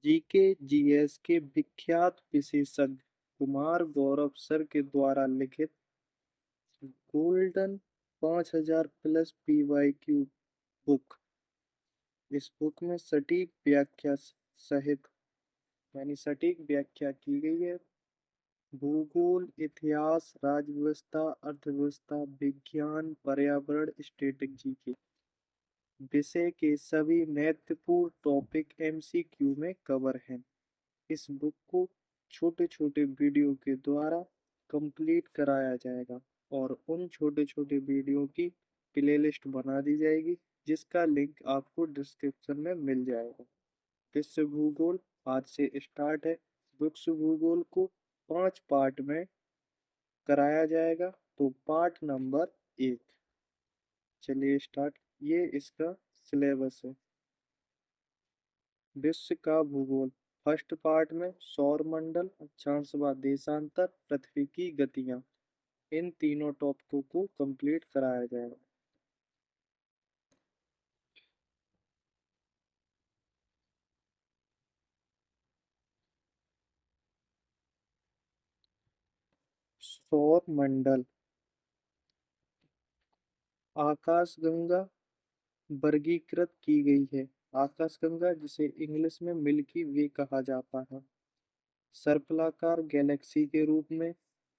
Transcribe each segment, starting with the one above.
GK GS के विख्यात विशेषज्ञ कुमार गौरव सर के द्वारा लिखित गोल्डन 5000 प्लस PYQ बुक। इस बुक में सटीक व्याख्या सहित यानी सटीक व्याख्या की गई है भूगोल, इतिहास, राज्य अर्थव्यवस्था, विज्ञान, पर्यावरण, स्ट्रेटेजी के विषय के सभी महत्वपूर्ण टॉपिक MCQ में कवर हैं। इस बुक को छोटे छोटे वीडियो के द्वारा कंप्लीट कराया जाएगा और उन छोटे छोटे वीडियो की प्लेलिस्ट बना दी जाएगी जिसका लिंक आपको डिस्क्रिप्शन में मिल जाएगा। विश्व भूगोल आज से स्टार्ट है। विश्व भूगोल को 5 पार्ट में कराया जाएगा। तो पार्ट नंबर 1, चलिए स्टार्ट। ये इसका सिलेबस है। विश्व का भूगोल फर्स्ट पार्ट में सौर मंडल, अक्षांश व देशांतर, पृथ्वी की गतियां, इन तीनों टॉपिकों को कंप्लीट कराया जाएगा। सौर मंडल आकाशगंगा वर्गीकृत की गई है। आकाशगंगा जिसे इंग्लिश में मिल्की वे कहा जाता है, सर्पिलाकार गैलेक्सी के रूप में,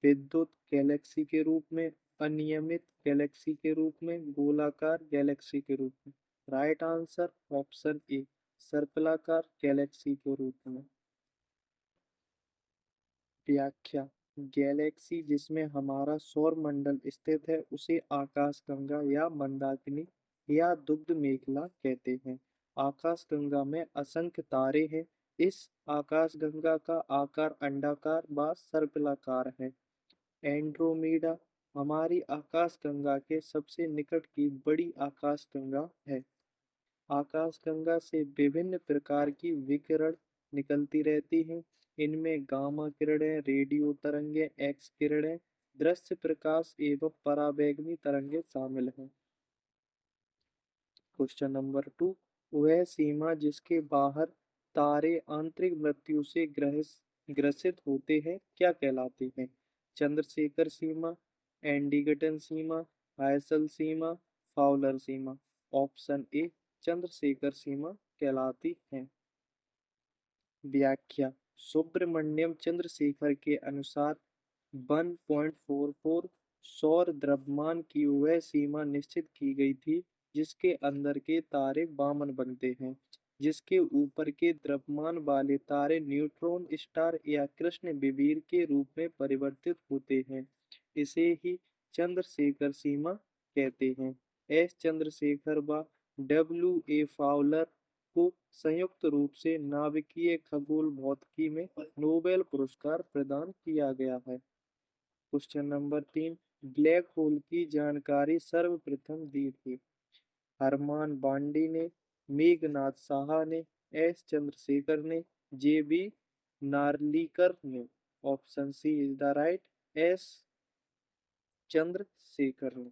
विद्युत गैलेक्सी के रूप में, अनियमित गैलेक्सी के रूप में, गोलाकार गैलेक्सी के रूप में। राइट आंसर ऑप्शन ए, सर्पिलाकार गैलेक्सी के रूप में। व्याख्या, गैलेक्सी जिसमें हमारा सौर मंडल स्थित है उसे आकाशगंगा या मंदाकिनी या दुग्ध मेखला कहते हैं। आकाशगंगा में असंख्य तारे हैं। इस आकाशगंगा का आकार अंडाकार व सर्पिलाकार है। एंड्रोमेडा हमारी आकाशगंगा के सबसे निकट की बड़ी आकाशगंगा है। आकाशगंगा से विभिन्न प्रकार की विकिरण निकलती रहती हैं। इनमें गामा किरणें, रेडियो तरंगें, एक्स किरणें, दृश्य प्रकाश एवं पराबैंगनी तरंगें शामिल हैं। क्वेश्चन नंबर 2, वह सीमा जिसके बाहर तारे आंतरिक मृत्यु से ग्रसित होते हैं क्या कहलाती हैं? चंद्रशेखर सीमा, एंडीगटन सीमा, हायसल सीमा, फाउलर सीमा। ऑप्शन ए, चंद्रशेखर सीमा कहलाती हैं। व्याख्या, सुब्रमण्यम चंद्रशेखर के अनुसार 1.44 सौर द्रव्यमान की वह सीमा निश्चित की गई थी जिसके अंदर के तारे वामन बनते हैं। जिसके ऊपर के द्रव्यमान वाले तारे न्यूट्रॉन स्टार या कृष्ण विवीर के रूप में परिवर्तित होते हैं। इसे ही चंद्रशेखर सीमा कहते हैं। एस चंद्रशेखर व W. A. फाउलर को संयुक्त रूप से नाभिकीय खगोल भौतिकी में नोबेल पुरस्कार प्रदान किया गया है। क्वेश्चन नंबर 3, ब्लैक होल की जानकारी सर्वप्रथम दी थी? हरमान बांडी ने, मेघनाथ साहा ने, एस चंद्रशेखर ने, JB नार्लिकर ने। Option C is the right, S Chandrasekhar ने।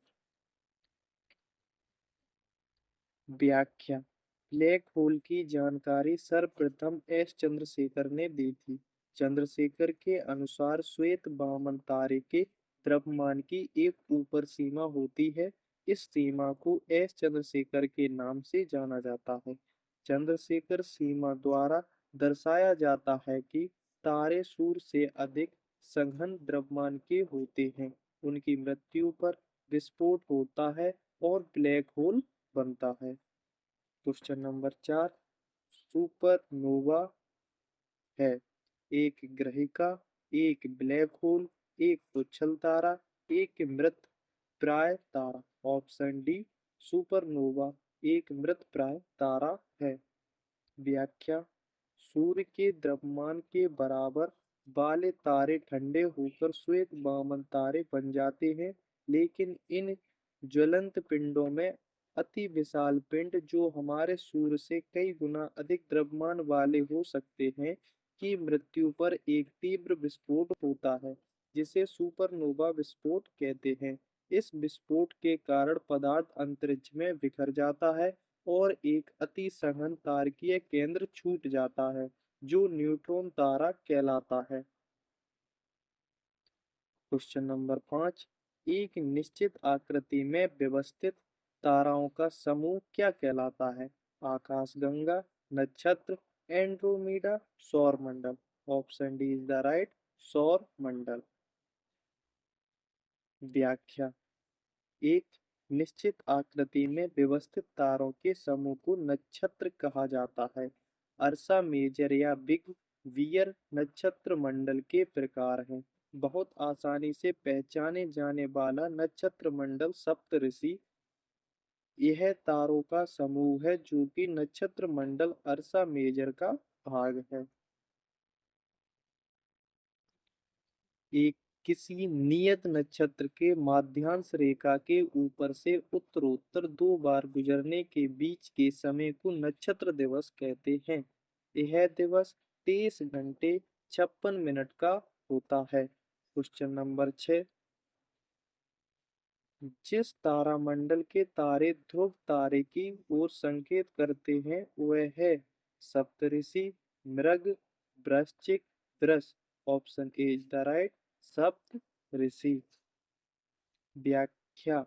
व्याख्या, ब्लैक होल की जानकारी सर्वप्रथम एस चंद्रशेखर ने दी थी। चंद्रशेखर के अनुसार श्वेत वामन तारे के द्रव्यमान की एक ऊपर सीमा होती है। इस सीमा को एस चंद्रशेखर के नाम से जाना जाता है। चंद्रशेखर सीमा द्वारा दर्शाया जाता है कि तारे सूर्य से अधिक सघन द्रव्यमान के होते हैं, उनकी मृत्यु पर विस्फोट होता है और ब्लैक होल बनता है। क्वेश्चन नंबर 4, सुपरनोवा है? एक ग्रहिका, एक ब्लैक होल, एक उछल तारा, एक मृत प्राय तारा। ऑप्शन डी, सुपरनोवा एक मृत प्राय तारा है। व्याख्या, सूर्य के द्रव्यमान के बराबर वाले तारे ठंडे होकर श्वेत वामन तारे बन जाते हैं, लेकिन इन ज्वलंत पिंडों में अति विशाल पिंड जो हमारे सूर्य से कई गुना अधिक द्रव्यमान वाले हो सकते हैं की मृत्यु पर एक तीव्र विस्फोट होता है जिसे सुपरनोवा विस्फोट कहते हैं। इस विस्फोट के कारण पदार्थ अंतरिक्ष में बिखर जाता है और एक अति सघन तारकीय केंद्र छूट जाता है जो न्यूट्रॉन तारा कहलाता है। Question number 5। एक निश्चित आकृति में व्यवस्थित ताराओं का समूह क्या कहलाता है? आकाशगंगा, नक्षत्र, एंड्रोमीडा, सौरमंडल। Option D is the right, सौरमंडल। व्याख्या। एक निश्चित आकृति में व्यवस्थित तारों के समूह को नक्षत्र कहा जाता है। अर्सा मेजर या बिग वियर नक्षत्र मंडल के प्रकार हैं। बहुत आसानी से पहचाने जाने वाला नक्षत्र मंडल सप्तऋषि यह तारों का समूह है जो कि नक्षत्र मंडल अर्सा मेजर का भाग है। एक किसी नियत नक्षत्र के माध्यांश रेखा के ऊपर से उत्तरोत्तर 2 बार गुजरने के बीच के समय को नक्षत्र दिवस कहते हैं। यह दिवस 23 घंटे 56 मिनट का होता है। Question number 6। जिस तारामंडल के तारे ध्रुव तारे की ओर संकेत करते हैं वह है सप्तऋषि, मृग, वृश्चिक, वृष। Option A is the right, सप्तऋषि। व्याख्या।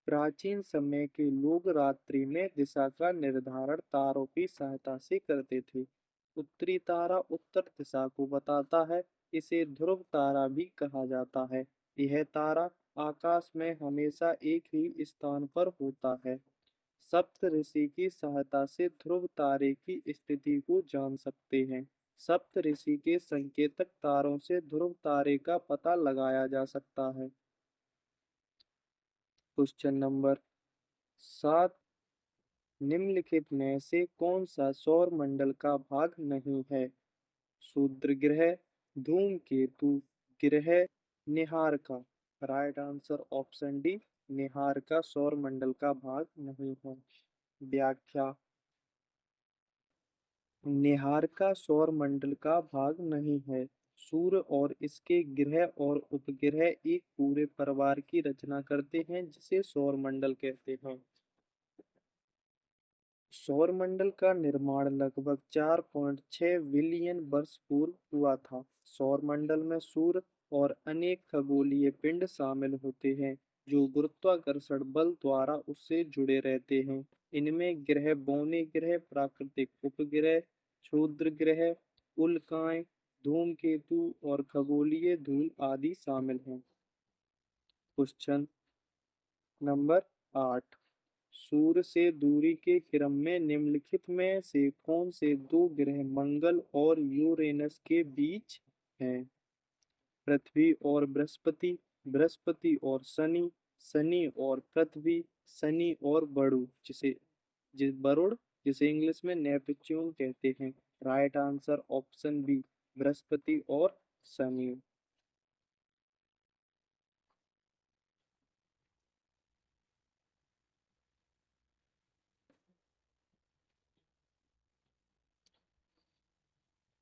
प्राचीन समय के लोग रात्रि में दिशा का निर्धारण तारों की सहायता से करते थे। उत्तरी तारा उत्तर दिशा को बताता है। इसे ध्रुव तारा भी कहा जाता है। यह तारा आकाश में हमेशा एक ही स्थान पर होता है। सप्तऋषि की सहायता से ध्रुव तारे की स्थिति को जान सकते हैं। सप्तऋषि के संकेतक तारों से ध्रुव तारे का पता लगाया जा सकता है। Question number 7। निम्नलिखित में से कौन सा सौर मंडल का भाग नहीं है? शूद्र ग्रह, धूमकेतु, ग्रह, Niharika. Right answer option D, Niharika सौर मंडल का भाग नहीं है। व्याख्या। निहारिका सौर मंडल का भाग नहीं है। सूर्य और इसके ग्रह और उपग्रह एक पूरे परिवार की रचना करते हैं जिसे सौर मंडल कहते हैं। सौरमंडल का निर्माण लगभग 4.6 बिलियन वर्ष पूर्व हुआ था। सौरमंडल में सूर्य और अनेक खगोलीय पिंड शामिल होते हैं जो गुरुत्वाकर्षण बल द्वारा उससे जुड़े रहते हैं। इनमें ग्रह, बौने ग्रह, प्राकृतिक उपग्रह, क्षुद्र ग्रह, उल्काएं, धूमकेतु और खगोलीय धूल आदि शामिल हैं। Question number 8। सूर्य से दूरी के क्रम में निम्नलिखित में से कौन से दो ग्रह मंगल और यूरेनस के बीच हैं? पृथ्वी और बृहस्पति, बृहस्पति और शनि, शनि और पृथ्वी, शनि और वरुण जिसे इंग्लिश में नेपच्यून कहते हैं। राइट आंसर ऑप्शन बी, बृहस्पति और शनि।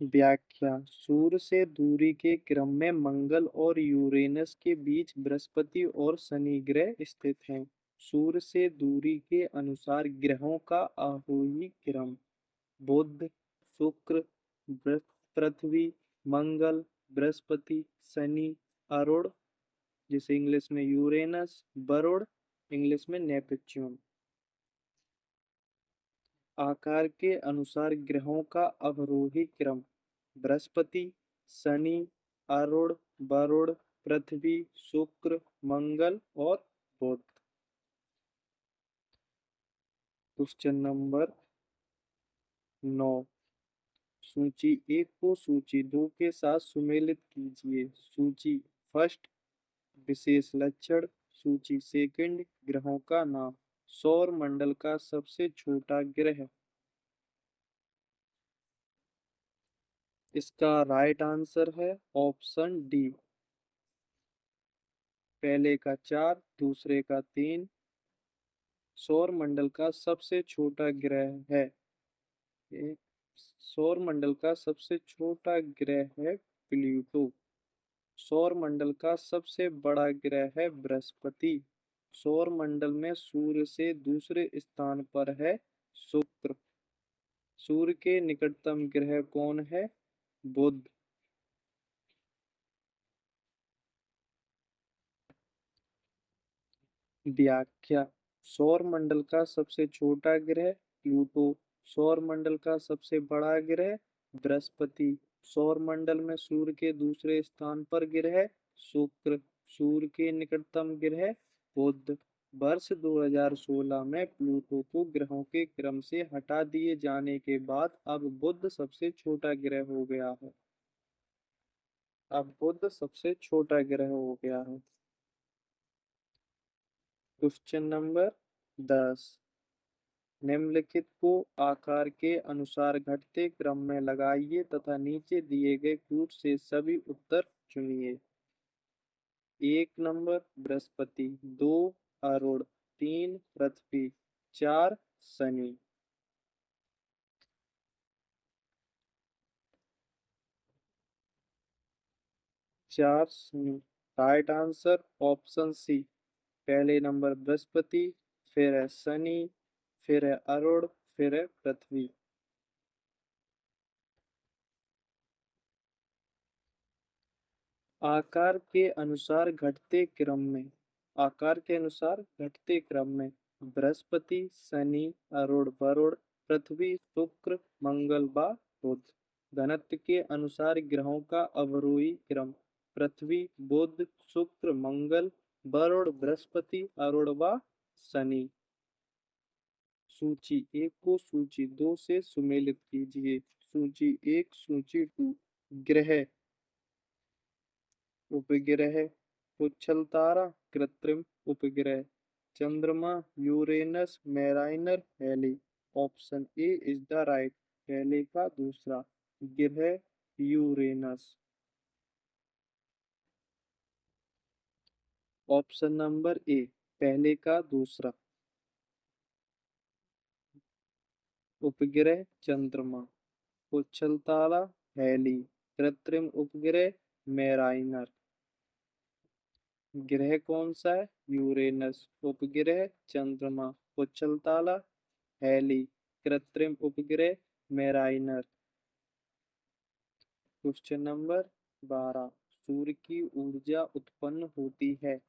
व्याख्या। सूर्य से दूरी के क्रम में मंगल और यूरेनस के बीच बृहस्पति और शनि ग्रह स्थित हैं। सूर्य से दूरी के अनुसार ग्रहों का आरोही क्रम बुध, शुक्र, पृथ्वी, मंगल, बृहस्पति, शनि, अरुण जिसे इंग्लिश में यूरेनस, वरुण इंग्लिश में नेपच्यून। आकार के अनुसार ग्रहों का अवरोही क्रम बृहस्पति, शनि, अरुण, वरुण, पृथ्वी, शुक्र, मंगल और बुध। Question number 9। सूची एक को सूची दो के साथ सुमेलित कीजिए। सूची फर्स्ट, विशेष लक्षण। सूची सेकंड, ग्रहों का नाम। सौर मंडल का सबसे छोटा ग्रह। इसका राइट आंसर है ऑप्शन डी, पहले का 4 दूसरे का 3। सौर मंडल का सबसे छोटा ग्रह है। ये सौर मंडल का सबसे छोटा ग्रह है प्लूटो। सौर मंडल का सबसे बड़ा ग्रह है बृहस्पति। सौर मंडल में सूर्य से दूसरे स्थान पर है शुक्र। सूर्य के निकटतम ग्रह कौन है? बुध। व्याख्या। सौर मंडल का सबसे छोटा ग्रह प्लूटो। सौर मंडल का सबसे बड़ा ग्रह बृहस्पति। सौर मंडल में सूर्य के दूसरे स्थान पर ग्रह शुक्र। सूर्य के निकटतम ग्रह बुध। वर्ष 2016 में प्लूटो को ग्रहों के क्रम से हटा दिए जाने के बाद अब बुध सबसे छोटा ग्रह हो गया है। अब बुध सबसे छोटा ग्रह हो गया है। Question number 10। निम्नलिखित को आकार के अनुसार घटते क्रम में लगाइए तथा नीचे दिए गए कूट से सभी उत्तर चुनिए। 1 नंबर बृहस्पति, 2 अरुण, 3 पृथ्वी, 4 शनि। 4 शनि। Right answer option C. पहले नंबर बृहस्पति, फिर है शनि, फिर है अरुण, फिर है पृथ्वी। आकार के अनुसार घटते क्रम में। आकार के अनुसार घटते क्रम में बृहस्पति, शनि, अरुण, वरुण, पृथ्वी, शुक्र, मंगल व बुध। घनत्व के अनुसार ग्रहों का अवरोही क्रम पृथ्वी, बुध, शुक्र, मंगल, वरुण, बृहस्पति, अरुण व शनि। सूची 1 को सूची 2 से सुमेलित कीजिए। सूची 1, सूची 2। ग्रह, उपग्रह, पुच्छल तारा, कृत्रिम उपग्रह। चंद्रमा, Uranus, Mariner, Halley. Option A is the right. पहले का दूसरा। ग्रह यूरेनस। ऑप्शन नंबर ए पहले का दूसरा। उपग्रह चंद्रमा, पुच्छल तारा हेली, कृत्रिम उपग्रह मैराइनर। ग्रह कौन सा है? यूरेनस। उपग्रह चंद्रमा, पुच्छल तारा हेली, कृत्रिम उपग्रह मैराइनर। Question number 12। सूर्य की ऊर्जा उत्पन्न होती है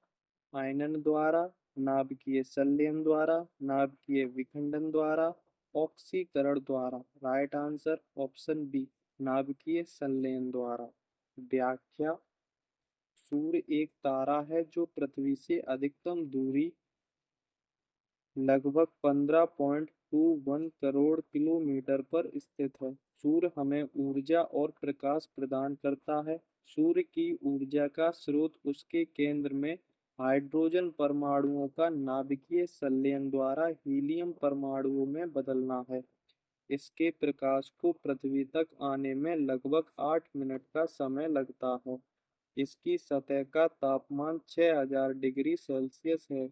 आयनन द्वारा, नाभिकीय संलयन द्वारा, नाभिकीय विखंडन द्वारा, ऑक्सीकरण द्वारा। राइट आंसर ऑप्शन बी, नाभिकीय संलयन द्वारा। व्याख्या। सूर्य एक तारा है जो पृथ्वी से अधिकतम दूरी लगभग 15.21 करोड़ किलोमीटर पर स्थित है। सूर्य हमें ऊर्जा और प्रकाश प्रदान करता है। सूर्य की ऊर्जा का स्रोत उसके केंद्र में हाइड्रोजन परमाणुओं का नाभिकीय संलयन द्वारा हीलियम परमाणुओं में बदलना है। इसके प्रकाश को पृथ्वी तक आने में लगभग 8 मिनट का समय लगता है। इसकी सतह का तापमान 6000 डिग्री सेल्सियस है।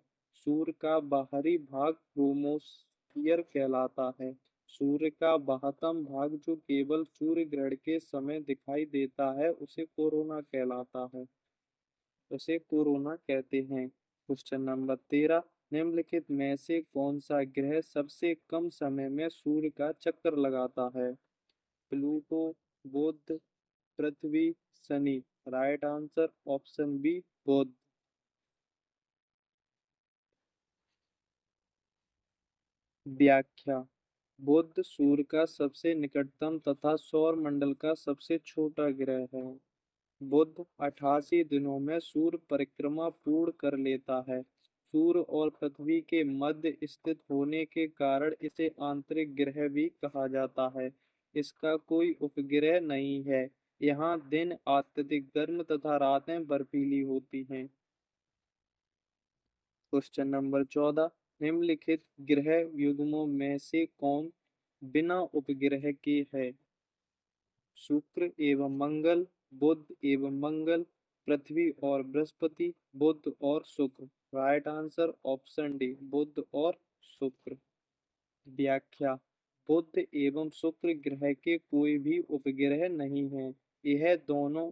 सूर्य का बाहरी भाग क्रोमोस्फियर कहलाता है। सूर्य का बाह्यतम भाग जो केवल सूर्य ग्रहण के समय दिखाई देता है उसे कोरोना कहलाता है। उसे कोरोना कहते हैं। Question number 13। निम्नलिखित में से कौन सा ग्रह सबसे कम समय में सूर्य का चक्कर लगाता है? प्लूटो, बुध, पृथ्वी, शनि। राइट आंसर ऑप्शन बी बुध। व्याख्या। बुध सूर्य का सबसे निकटतम तथा सौर मंडल का सबसे छोटा ग्रह है। बुध 88 दिनों में सूर्य परिक्रमा पूर्ण कर लेता है। सूर्य और पृथ्वी के मध्य स्थित होने के कारण इसे आंतरिक ग्रह भी कहा जाता है। इसका कोई उपग्रह नहीं है। यहाँ दिन अत्यधिक गर्म तथा रातें बर्फीली होती हैं। Question number 14। निम्नलिखित ग्रह युग्मों में से कौन बिना उपग्रह के है? शुक्र एवं मंगल, बुध एवं मंगल, पृथ्वी और बृहस्पति, बुध और शुक्र। राइट आंसर ऑप्शन डी बुध और शुक्र। व्याख्या। बुध एवं शुक्र ग्रह के कोई भी उपग्रह नहीं है। यह दोनों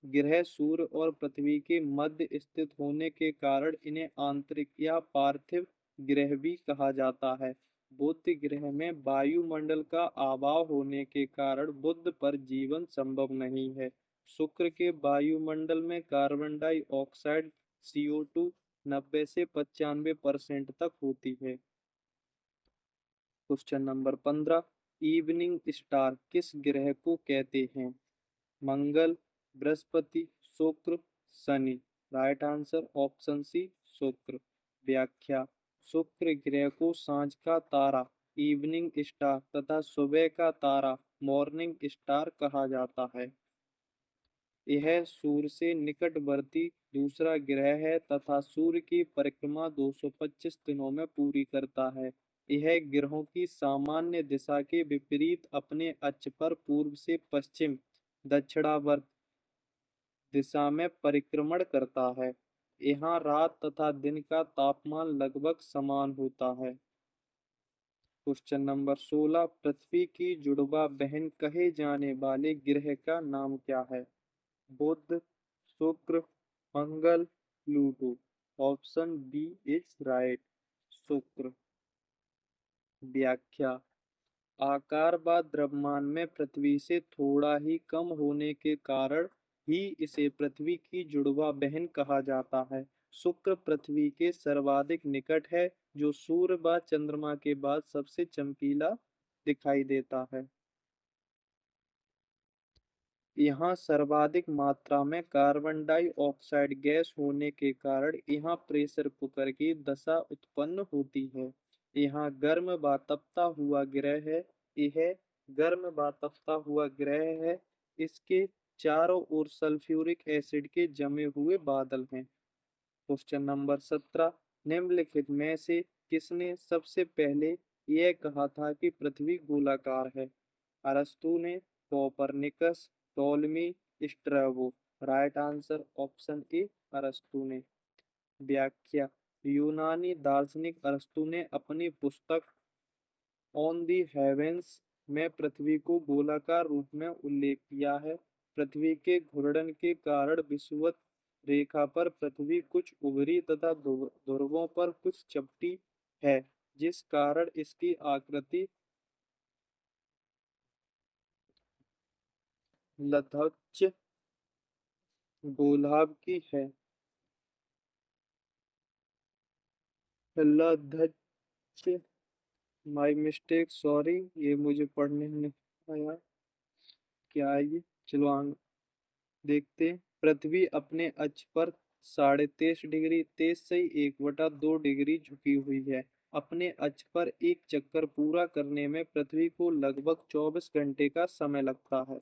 ग्रह सूर्य और पृथ्वी के मध्य स्थित होने के कारण इन्हें आंतरिक या पार्थिव ग्रह भी कहा जाता है। बुध ग्रह में वायुमंडल का अभाव होने के कारण बुध पर जीवन संभव नहीं है। शुक्र के वायुमंडल में कार्बन डाइऑक्साइड CO2 90 से 95% तक होती है। क्वेश्चन नंबर 15, इवनिंग स्टार किस ग्रह को कहते हैं? मंगल, बृहस्पति, शुक्र, शनि। राइट आंसर ऑप्शन सी शुक्र। व्याख्या, शुक्र ग्रह को सांझ का तारा इवनिंग स्टार तथा सुबह का तारा मॉर्निंग स्टार कहा जाता है। यह सूर्य से निकटवर्ती दूसरा ग्रह है तथा सूर्य की परिक्रमा 225 दिनों में पूरी करता है। यह ग्रहों की सामान्य दिशा के विपरीत अपने अक्ष पर पूर्व से पश्चिम दक्षिणावर्त दिशा में परिक्रमण करता है। यहाँ रात तथा दिन का तापमान लगभग समान होता है। क्वेश्चन नंबर 16, पृथ्वी की जुड़वा बहन कहे जाने वाले ग्रह का नाम क्या है? बुध, शुक्र, मंगल, Pluto. Option B is right, शुक्र। व्याख्या, आकार व द्रव्यमान में पृथ्वी से थोड़ा ही कम होने के कारण ही इसे पृथ्वी की जुड़वा बहन कहा जाता है। शुक्र पृथ्वी के सर्वाधिक निकट है, जो सूर्य व चंद्रमा के बाद सबसे चमकीला दिखाई देता है। यहाँ सर्वाधिक मात्रा में कार्बन डाइऑक्साइड गैस होने के कारण यहाँ प्रेशर कुकर की दशा उत्पन्न होती है। यहाँ गर्म व तपता हुआ ग्रह है। यह गर्म व तपता हुआ ग्रह है। इसके चारों ओर सल्फ्यूरिक एसिड के जमे हुए बादल हैं। क्वेश्चन नंबर 17, निम्नलिखित में से किसने सबसे पहले यह कहा था कि पृथ्वी गोलाकार है? अरस्तु ने, Copernicus, Ptolemy, Strabo. Right answer option ए अरस्तु ने। व्याख्या, यूनानी दार्शनिक अरस्तु ने अपनी पुस्तक ऑन दी हेवेंस में पृथ्वी को गोलाकार रूप में उल्लेख किया है। पृथ्वी के घूर्णन के कारण विषुवत रेखा पर पृथ्वी कुछ उभरी तथा ध्रुवों पर कुछ चपटी है, जिस कारण इसकी आकृति लधच्च गोलाभ की है। लधच्च, माई मिस्टेक, सॉरी, ये मुझे पढ़ने में नहीं आया। क्या है ये? चलो आगे देखते हैं। पृथ्वी अपने अक्ष पर 23.5 डिग्री 23.1/2 डिग्री झुकी हुई है। अपने अक्ष पर एक चक्कर पूरा करने में पृथ्वी को लगभग 24 घंटे का समय लगता है।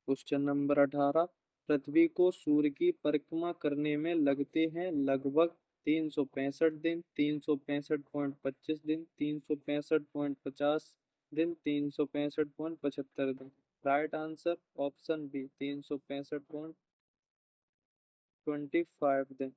क्वेश्चन नंबर 18, पृथ्वी को सूर्य की परिक्रमा करने में लगते हैं लगभग 365 दिन, 365.25 दिन, 365.50 दिन, 365.75 दिन। राइट आंसर ऑप्शन बी 365.25 दिन।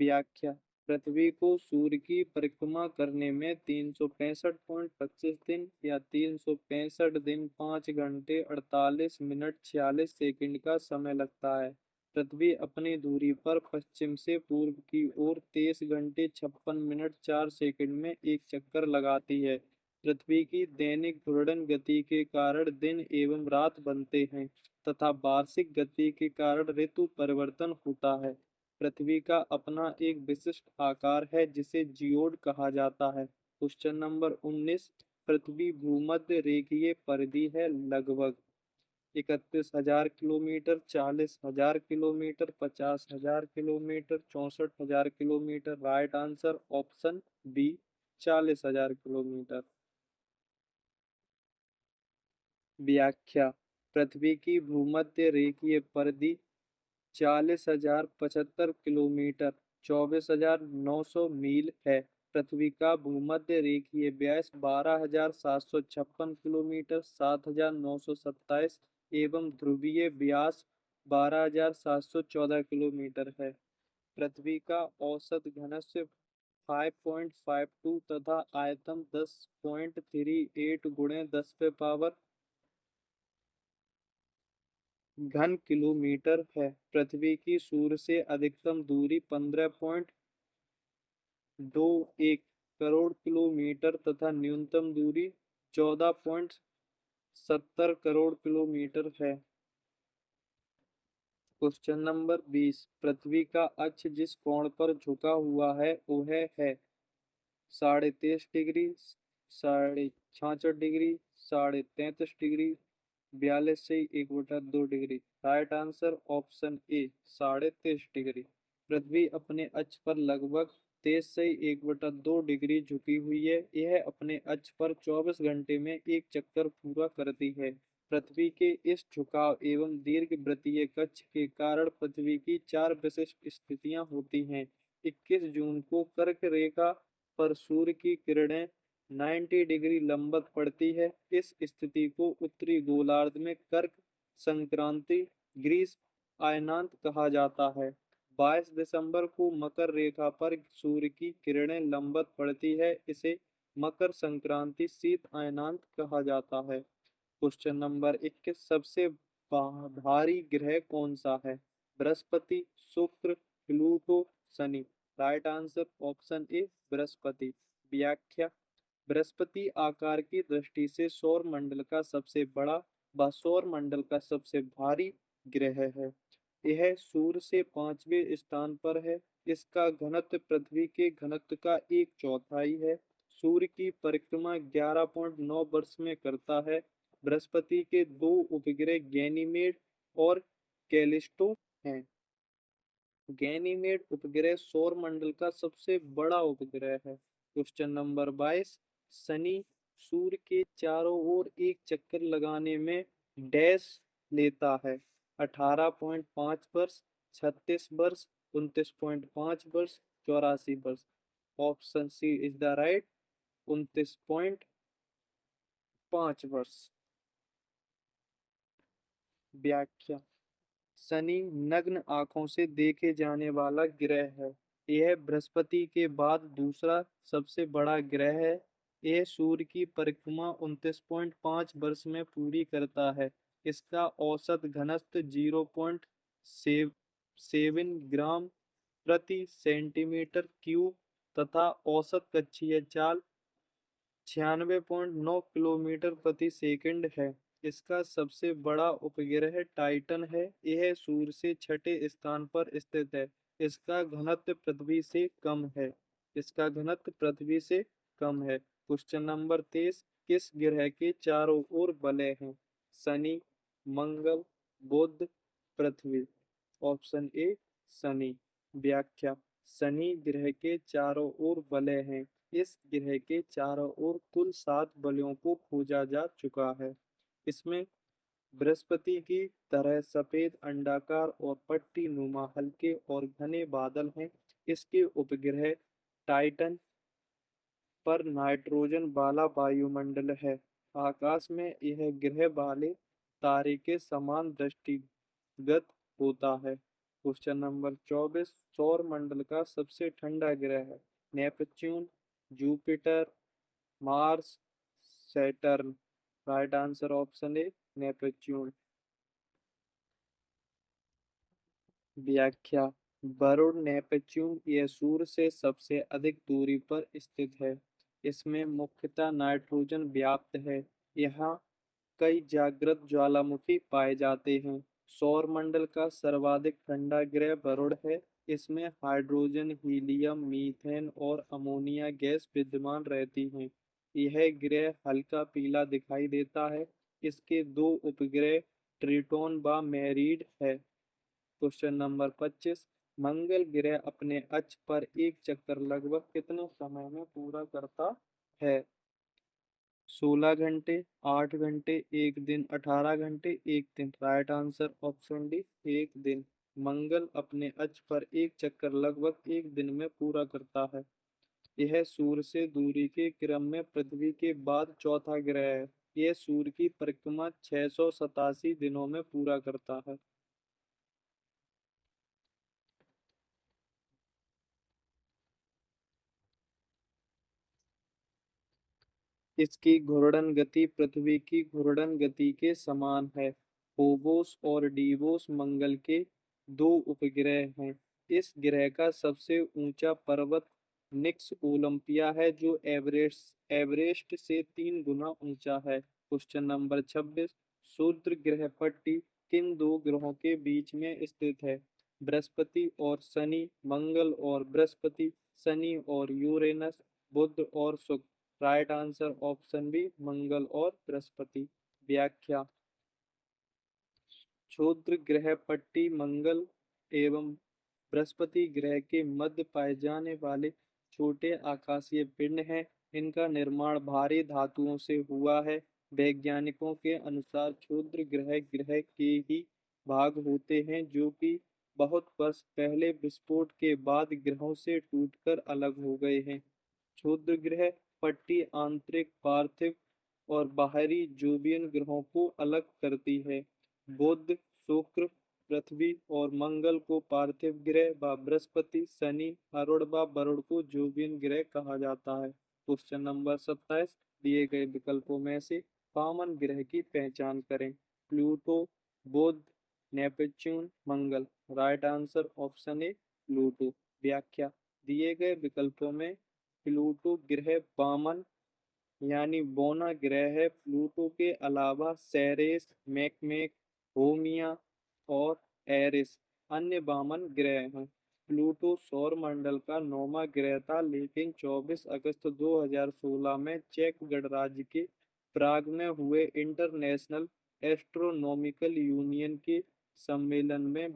व्याख्या, पृथ्वी को सूर्य की परिक्रमा करने में 365.25 दिन या 365 दिन 5 घंटे 48 मिनट 46 सेकंड का समय लगता है। पृथ्वी अपनी दूरी पर पश्चिम से पूर्व की ओर 23 घंटे 56 मिनट 4 सेकंड में एक चक्कर लगाती है। पृथ्वी की दैनिक घूर्णन गति के कारण दिन एवं रात बनते हैं तथा वार्षिक गति के कारण ऋतु परिवर्तन होता है। पृथ्वी का अपना एक विशिष्ट आकार है जिसे जियोड कहा जाता है। क्वेश्चन नंबर 19, पृथ्वी भूमध्य रेखीय परिधि है लगभग 31,000 kilometre, 40,000 kilometre, 50,000 kilometre, 64,000 kilometre. Right answer option B 40,000 kilometre. व्याख्या, पृथ्वी की भूमध्य रेखीय परिधि 40,075 किलोमीटर 24,900 मील है। पृथ्वी का भूमध्य रेखीय व्यास 12,756 किलोमीटर 7,927 एवं ध्रुवीय व्यास 12,714 किलोमीटर है। पृथ्वी का औसत घनत्व 5.52 तथा आयतन 10.38 गुणे 10⁻⁴ घन किलोमीटर है। पृथ्वी की सूर्य से अधिकतम दूरी दो एक करोड़ किलोमीटर तथा न्यूनतम दूरी 14.70 करोड़ किलोमीटर है। क्वेश्चन नंबर 20, पृथ्वी का अक्ष जिस कोण पर झुका हुआ है वह है 23.5 डिग्री, 66.5 डिग्री, 33.5 डिग्री, 42 से 1/2 degree. Right answer option A 23.5 degree. पृथ्वी अपने अक्ष पर लगभग 23 से 1/2 डिग्री झुकी हुई है। यह अपने अक्ष पर 24 घंटे में एक चक्कर पूरा करती है। पृथ्वी के इस झुकाव एवं दीर्घवृत्तीय कक्ष के कारण पृथ्वी की चार विशिष्ट स्थितियां होती हैं। 21 जून को कर्क रेखा पर सूर्य की किरणें 90 डिग्री लंबवत पड़ती है। इस स्थिति को उत्तरी गोलार्ध में कर्क संक्रांति ग्रीष्म अयनांत कहा जाता है। 22 दिसंबर को मकर रेखा पर सूर्य की किरणें लंबवत पड़ती है। इसे मकर संक्रांति शीत अयनांत कहा जाता है। क्वेश्चन नंबर 21, सबसे भारी ग्रह कौन सा है? बृहस्पति, शुक्र, Pluto, Shani. Right answer option ए बृहस्पति। व्याख्या, बृहस्पति आकार की दृष्टि से सौर मंडल का सबसे बड़ा व सौर मंडल का सबसे भारी ग्रह है। यह सूर्य से 5वें स्थान पर है। इसका घनत्व पृथ्वी के घनत्व का 1/4 है। सूर्य की परिक्रमा 11.9 वर्ष में करता है। बृहस्पति के दो उपग्रह गैनीमेड और कैलिस्टो हैं। गैनीमेड उपग्रह सौर मंडल का सबसे बड़ा उपग्रह है। क्वेश्चन नंबर 22, शनि सूर्य के चारों ओर एक चक्कर लगाने में डैश लेता है? 18.5 वर्ष, 36 वर्ष, 29.5 वर्ष, 84 वर्ष। Option C is the right, 29.5 वर्ष। व्याख्या, शनि नग्न आंखों से देखे जाने वाला ग्रह है। यह बृहस्पति के बाद दूसरा सबसे बड़ा ग्रह है। यह सूर्य की परिक्रमा 29.5 वर्ष में पूरी करता है। इसका औसत घनत्व 0.7 ग्राम प्रति सेंटीमीटर क्यूब तथा औसत कक्षीय चाल 96.9 किलोमीटर प्रति सेकंड है। इसका सबसे बड़ा उपग्रह टाइटन है। यह सूर्य से छठे स्थान पर स्थित है। इसका घनत्व पृथ्वी से कम है। इसका घनत्व पृथ्वी से कम है। क्वेश्चन नंबर 23, किस ग्रह के चारों ओर वलय हैं? शनि, मंगल, बुध, पृथ्वी। ऑप्शन ए शनि। व्याख्या, शनि ग्रह के चारों ओर वलय हैं। इस ग्रह के चारों ओर कुल 7 वलयों को खोजा जा चुका है। इसमें बृहस्पति की तरह सफेद अंडाकार और पट्टी नुमा हल्के और घने बादल हैं। इसके उपग्रह टाइटन पर नाइट्रोजन वाला वायुमंडल है। आकाश में यह ग्रह वाले तारे के समान दृष्टिगत होता है। क्वेश्चन नंबर 24, सौर मंडल का सबसे ठंडा ग्रह है? Neptune, Jupiter, Mars, Saturn. Right answer option ए नेपच्यून। व्याख्या, वरुण नेपच्यून यह सूर्य से सबसे अधिक दूरी पर स्थित है। इसमें मुख्यतः नाइट्रोजन व्याप्त है। यहाँ कई जागृत ज्वालामुखी पाए जाते हैं। सौर मंडल का सर्वाधिक ठंडा ग्रह वरुण है। इसमें हाइड्रोजन, हीलियम, मीथेन और अमोनिया गैस विद्यमान रहती हैं। यह ग्रह हल्का पीला दिखाई देता है। इसके दो उपग्रह ट्रिटोन व मैरिड है। क्वेश्चन नंबर 25, मंगल ग्रह अपने अक्ष पर एक चक्कर लगभग कितने समय में पूरा करता है? 16 घंटे, 8 घंटे, 1 दिन, 18 घंटे, 1 दिन। राइट आंसर ऑप्शन डी 1 दिन। मंगल अपने अक्ष पर एक चक्कर लगभग 1 दिन में पूरा करता है। यह सूर्य से दूरी के क्रम में पृथ्वी के बाद चौथा ग्रह है। यह सूर्य की परिक्रमा 687 दिनों में पूरा करता है। इसकी घूर्णन गति पृथ्वी की घूर्णन गति के समान है। फोबोस और डीबोस मंगल के दो उपग्रह हैं। इस ग्रह का सबसे ऊंचा पर्वत निक्स ओलंपिया है जो एवरेस्ट एवरेस्ट से 3 गुना ऊंचा है। Question number 26। शूद्र ग्रह पट्टी किन दो ग्रहों के बीच में स्थित है? बृहस्पति और शनि, मंगल और बृहस्पति, शनि और यूरेनस, बुध और शुक्र। राइट आंसर ऑप्शन बी, मंगल और बृहस्पति। व्याख्या। क्षुद्र ग्रह पट्टी मंगल एवं बृहस्पति ग्रह के मध्य पाए जाने वाले छोटे आकाशीय पिंड हैं। इनका निर्माण भारी धातुओं से हुआ है। वैज्ञानिकों के अनुसार क्षुद्र ग्रह ग्रह के ही भाग होते हैं जो कि बहुत वर्ष पहले विस्फोट के बाद ग्रहों से टूटकर अलग हो गए हैं। क्षुद्र ग्रह पट्टी आंतरिक पार्थिव और बाहरी जोवियन ग्रहों को अलग करती है। बुध, शुक्र, पृथ्वी और मंगल को पार्थिव ग्रह व बृहस्पति, शनि, अरुण व वरुण को जोवियन ग्रह कहा जाता है। Question number 27। दिए गए विकल्पों में से कॉमन ग्रह की पहचान करें। प्लूटो, बुध, नेपच्यून, मंगल। Right answer option A, Pluto. व्याख्या। दिए गए विकल्पों में प्लूटो ग्रह वामन यानी बौना ग्रह है। प्लूटो के अलावा सेरेस, मैकमेक, होमिया और एरिस अन्य वामन ग्रह हैं। प्लूटो सौर मंडल का 9वां ग्रह था, लेकिन 24 अगस्त 2016 में चेक गणराज्य के प्राग में हुए इंटरनेशनल एस्ट्रोनॉमिकल यूनियन के सम्मेलन में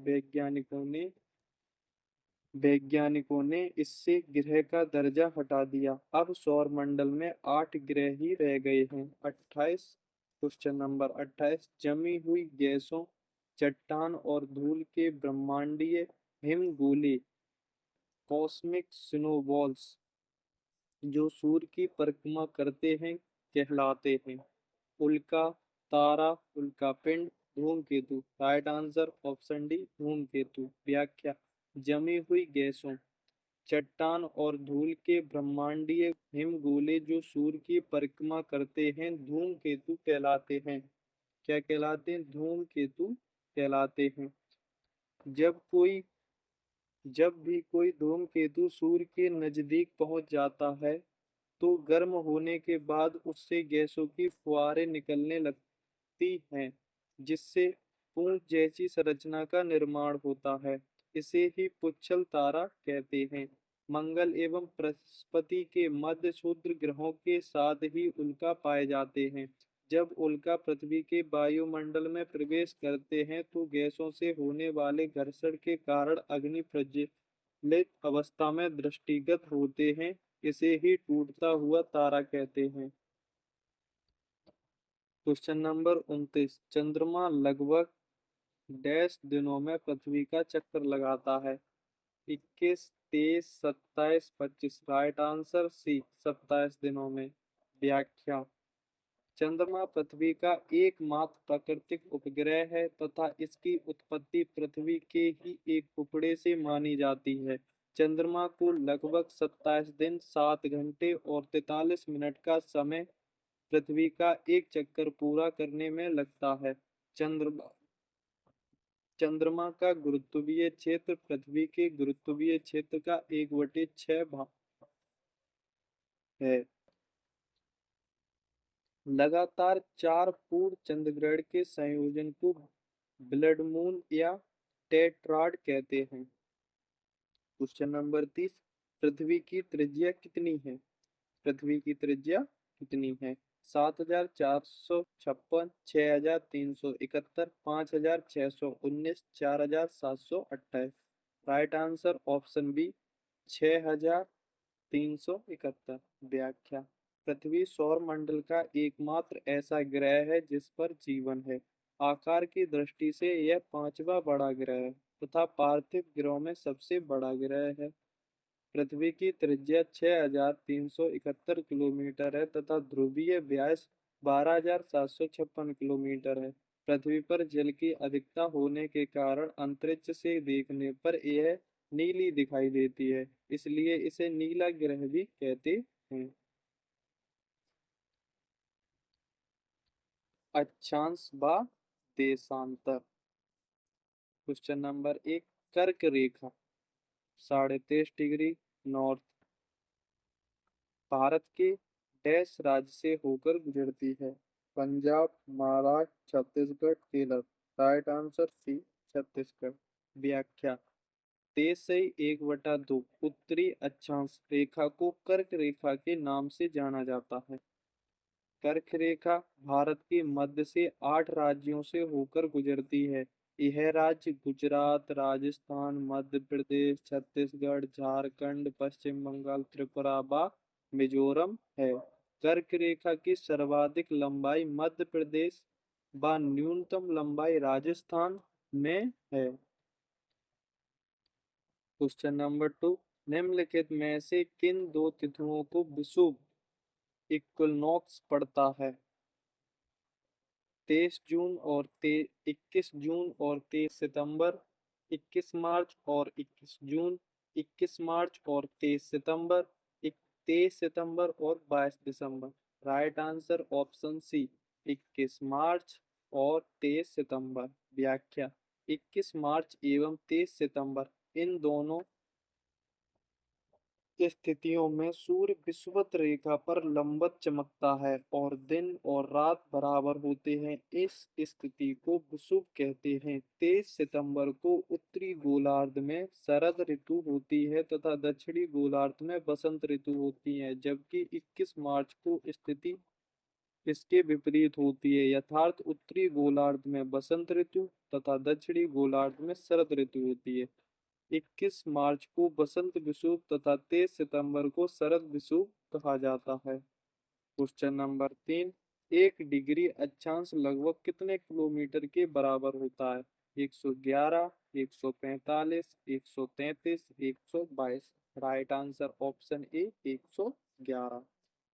वैज्ञानिकों ने इससे ग्रह का दर्जा हटा दिया। अब सौर मंडल में 8 ग्रह ही रह गए हैं। 28। Question number 28। जमी हुई गैसों, चट्टान और धूल के ब्रह्मांडीय हिमगोले कॉस्मिक स्नोबॉल्स जो सूर्य की परिक्रमा करते हैं कहलाते हैं। उल्का, तारा, उल्का पिंड, धूमकेतु। राइट आंसर ऑप्शन डी, धूमकेतु। व्याख्या। जमी हुई गैसों, चट्टान और धूल के ब्रह्मांडीय हिमगोले जो सूर्य की परिक्रमा करते हैं धूमकेतु कहलाते हैं। क्या कहलाते हैं? धूमकेतु कहलाते हैं। जब कोई जब भी कोई धूमकेतु सूर्य के नजदीक पहुंच जाता है तो गर्म होने के बाद उससे गैसों की फुहारें निकलने लगती हैं, जिससे पूंछ जैसी संरचना का निर्माण होता है। इसे ही पुच्छल तारा कहते हैं। मंगल एवं बृहस्पति के मध्य क्षुद्र ग्रहों के साथ ही उल्का पाए जाते हैं। जब उल्का पृथ्वी के वायुमंडल में प्रवेश करते हैं तो गैसों से होने वाले घर्षण के कारण अग्नि प्रज्वलित अवस्था में दृष्टिगत होते हैं। इसे ही टूटता हुआ तारा कहते हैं। Question number 29। चंद्रमा लगभग डैश दिनों में पृथ्वी का चक्कर लगाता है? 21, 23, 27, 25। राइट आंसर सी, 27 दिनों में। व्याख्या। चंद्रमा पृथ्वी का एकमात्र प्राकृतिक उपग्रह है तथा इसकी उत्पत्ति पृथ्वी के ही एक टुकड़े से मानी जाती है। चंद्रमा को लगभग 27 दिन, 7 घंटे और 43 मिनट का समय पृथ्वी का एक चक्कर पूरा करने में लगता है। चंद्रमा चंद्रमा का गुरुत्वीय क्षेत्र पृथ्वी के गुरुत्वीय क्षेत्र का 1/6 भाग है। लगातार 4 पूर्ण चंद्रग्रहण के संयोजन को ब्लड मून या टेट्राड कहते हैं। Question number 30। पृथ्वी की त्रिज्या कितनी है? पृथ्वी की त्रिज्या कितनी है? 7,456, 6,371, 5,619, 4,728। Right answer option B, 6,371। व्याख्या। पृथ्वी सौर मंडल का एकमात्र ऐसा ग्रह है जिस पर जीवन है। आकार की दृष्टि से यह 5वां बड़ा ग्रह है तथा पार्थिव ग्रहों में सबसे बड़ा ग्रह है। पृथ्वी की त्रिज्या 6,371 किलोमीटर है तथा ध्रुवीय व्यास 12,756 किलोमीटर है। पृथ्वी पर जल की अधिकता होने के कारण अंतरिक्ष से देखने पर यह नीली दिखाई देती है, इसलिए इसे नीला ग्रह भी कहते हैं। अक्षांश व देशांतर। Question number 1। कर्क रेखा 23.5 डिग्री नॉर्थ, भारत के डैश राज्य से होकर गुजरती है? Punjab, Maharashtra, Chhattisgarh, Kerala. Right answer C, Chhattisgarh. व्याख्या। 23/1/2 उत्तरी अक्षांश रेखा को कर्क रेखा के नाम से जाना जाता है। कर्क रेखा भारत के मध्य से 8 राज्यों से होकर गुजरती है। यह राज्य गुजरात, राजस्थान, मध्य प्रदेश, छत्तीसगढ़, झारखंड, पश्चिम बंगाल, त्रिपुरा व मिजोरम है। कर्क रेखा की सर्वाधिक लंबाई मध्य प्रदेश व न्यूनतम लंबाई राजस्थान में है। क्वेश्चन नंबर 2, निम्नलिखित में से किन दो तिथियों को विषुव इक्विनॉक्स पड़ता है? 21 जून और 23 सितंबर, 21 मार्च और 21 जून, 21 मार्च और 23 सितंबर, 23 सितंबर और 22 दिसंबर। राइट आंसर ऑप्शन सी, 21 मार्च और 23 सितंबर। व्याख्या। 21 मार्च एवं 23 सितंबर इन दोनों स्थितियों में सूर्य विषुवत रेखा पर लंबवत चमकता है और दिन और रात बराबर होते हैं। इस स्थिति को विषुव कहते हैं। 23 सितंबर को उत्तरी गोलार्ध में शरद ऋतु होती है तथा दक्षिणी गोलार्ध में बसंत ऋतु होती है, जबकि 21 मार्च को स्थिति इसके विपरीत होती है। यथार्थ उत्तरी गोलार्ध में बसंत ऋतु तथा दक्षिणी गोलार्ध में शरद ऋतु होती है। 21 मार्च को बसंत विषुव तथा 23 सितंबर को शरद विषुव कहा जाता है। क्वेश्चन नंबर 3, 1 डिग्री अक्षांश लगभग कितने किलोमीटर के बराबर होता है? 111, 145, 133, 122। राइट आंसर ऑप्शन ए, 111।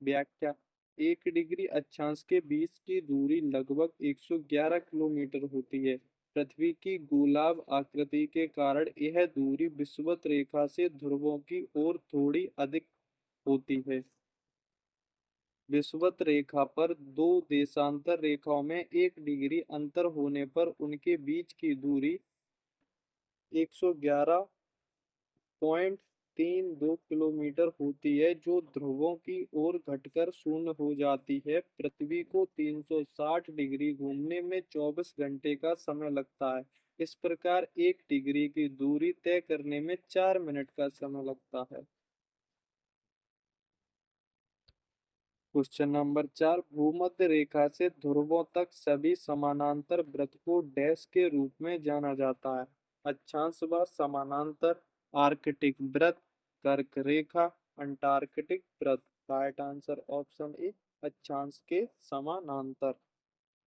व्याख्या। 1 डिग्री अक्षांश के बीच की दूरी लगभग 111 किलोमीटर होती है। पृथ्वी की गोलाभ आकृति के कारण यह दूरी विषुवत रेखा से ध्रुवों की ओर थोड़ी अधिक होती है। विषुवत रेखा पर दो देशांतर रेखाओं में 1 डिग्री अंतर होने पर उनके बीच की दूरी 111.32 किलोमीटर होती है, जो ध्रुवों की ओर घटकर शून्य हो जाती है। पृथ्वी को 360 डिग्री घूमने में 24 घंटे का समय लगता है। इस प्रकार 1 डिग्री की दूरी तय करने में 4 मिनट का समय लगता है। क्वेश्चन नंबर 4, भूमध्य रेखा से ध्रुवों तक सभी समानांतर वृत्त को डैश के रूप में जाना जाता है? अक्षांश व समानांतर, आर्कटिक वृत्त, कर्क रेखा, अंटार्कटिक वृत्त। राइट आंसर ऑप्शन ए, अक्षांश के समानांतर।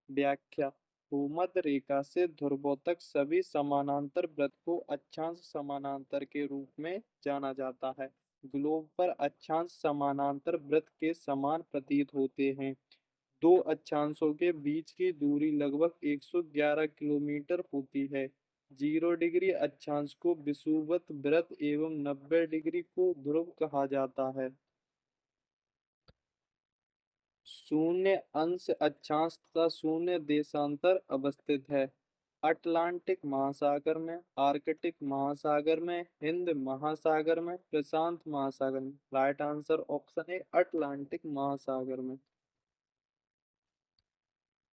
व्याख्या। भूमध्य रेखा से ध्रुवों तक सभी समानांतर वृत्त को अक्षांश समानांतर के रूप में जाना जाता है। ग्लोब पर अक्षांश समानांतर वृत्त के समान प्रतीत होते हैं। दो अक्षांशों के बीच की दूरी लगभग 111 किलोमीटर होती है। 0 डिग्री अक्षांश को विषुवत वृत्त एवं 90 डिग्री को ध्रुव कहा जाता है। शून्य अंश अक्षांश तथा शून्य देशांतर अवस्थित है। अटलांटिक महासागर में, आर्कटिक महासागर में, हिंद महासागर में, प्रशांत महासागर में। राइट आंसर ऑप्शन है अटलांटिक महासागर में।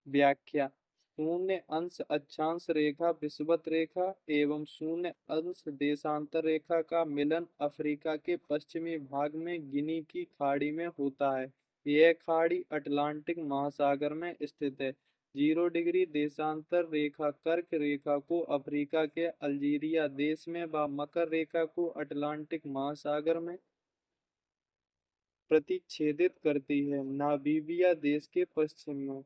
व्याख्या। शून्य अंश अक्षांश रेखा विषुवत रेखा एवं शून्य अंश देशांतर रेखा का मिलन अफ्रीका के पश्चिमी भाग में गिनी की खाड़ी में होता है। यह खाड़ी अटलांटिक महासागर में स्थित है। 0 डिग्री देशांतर रेखा कर्क रेखा को अफ्रीका के अल्जीरिया देश में व मकर रेखा को अटलांटिक महासागर में प्रतिच्छेदित करती है, नामीबिया देश के पश्चिम में।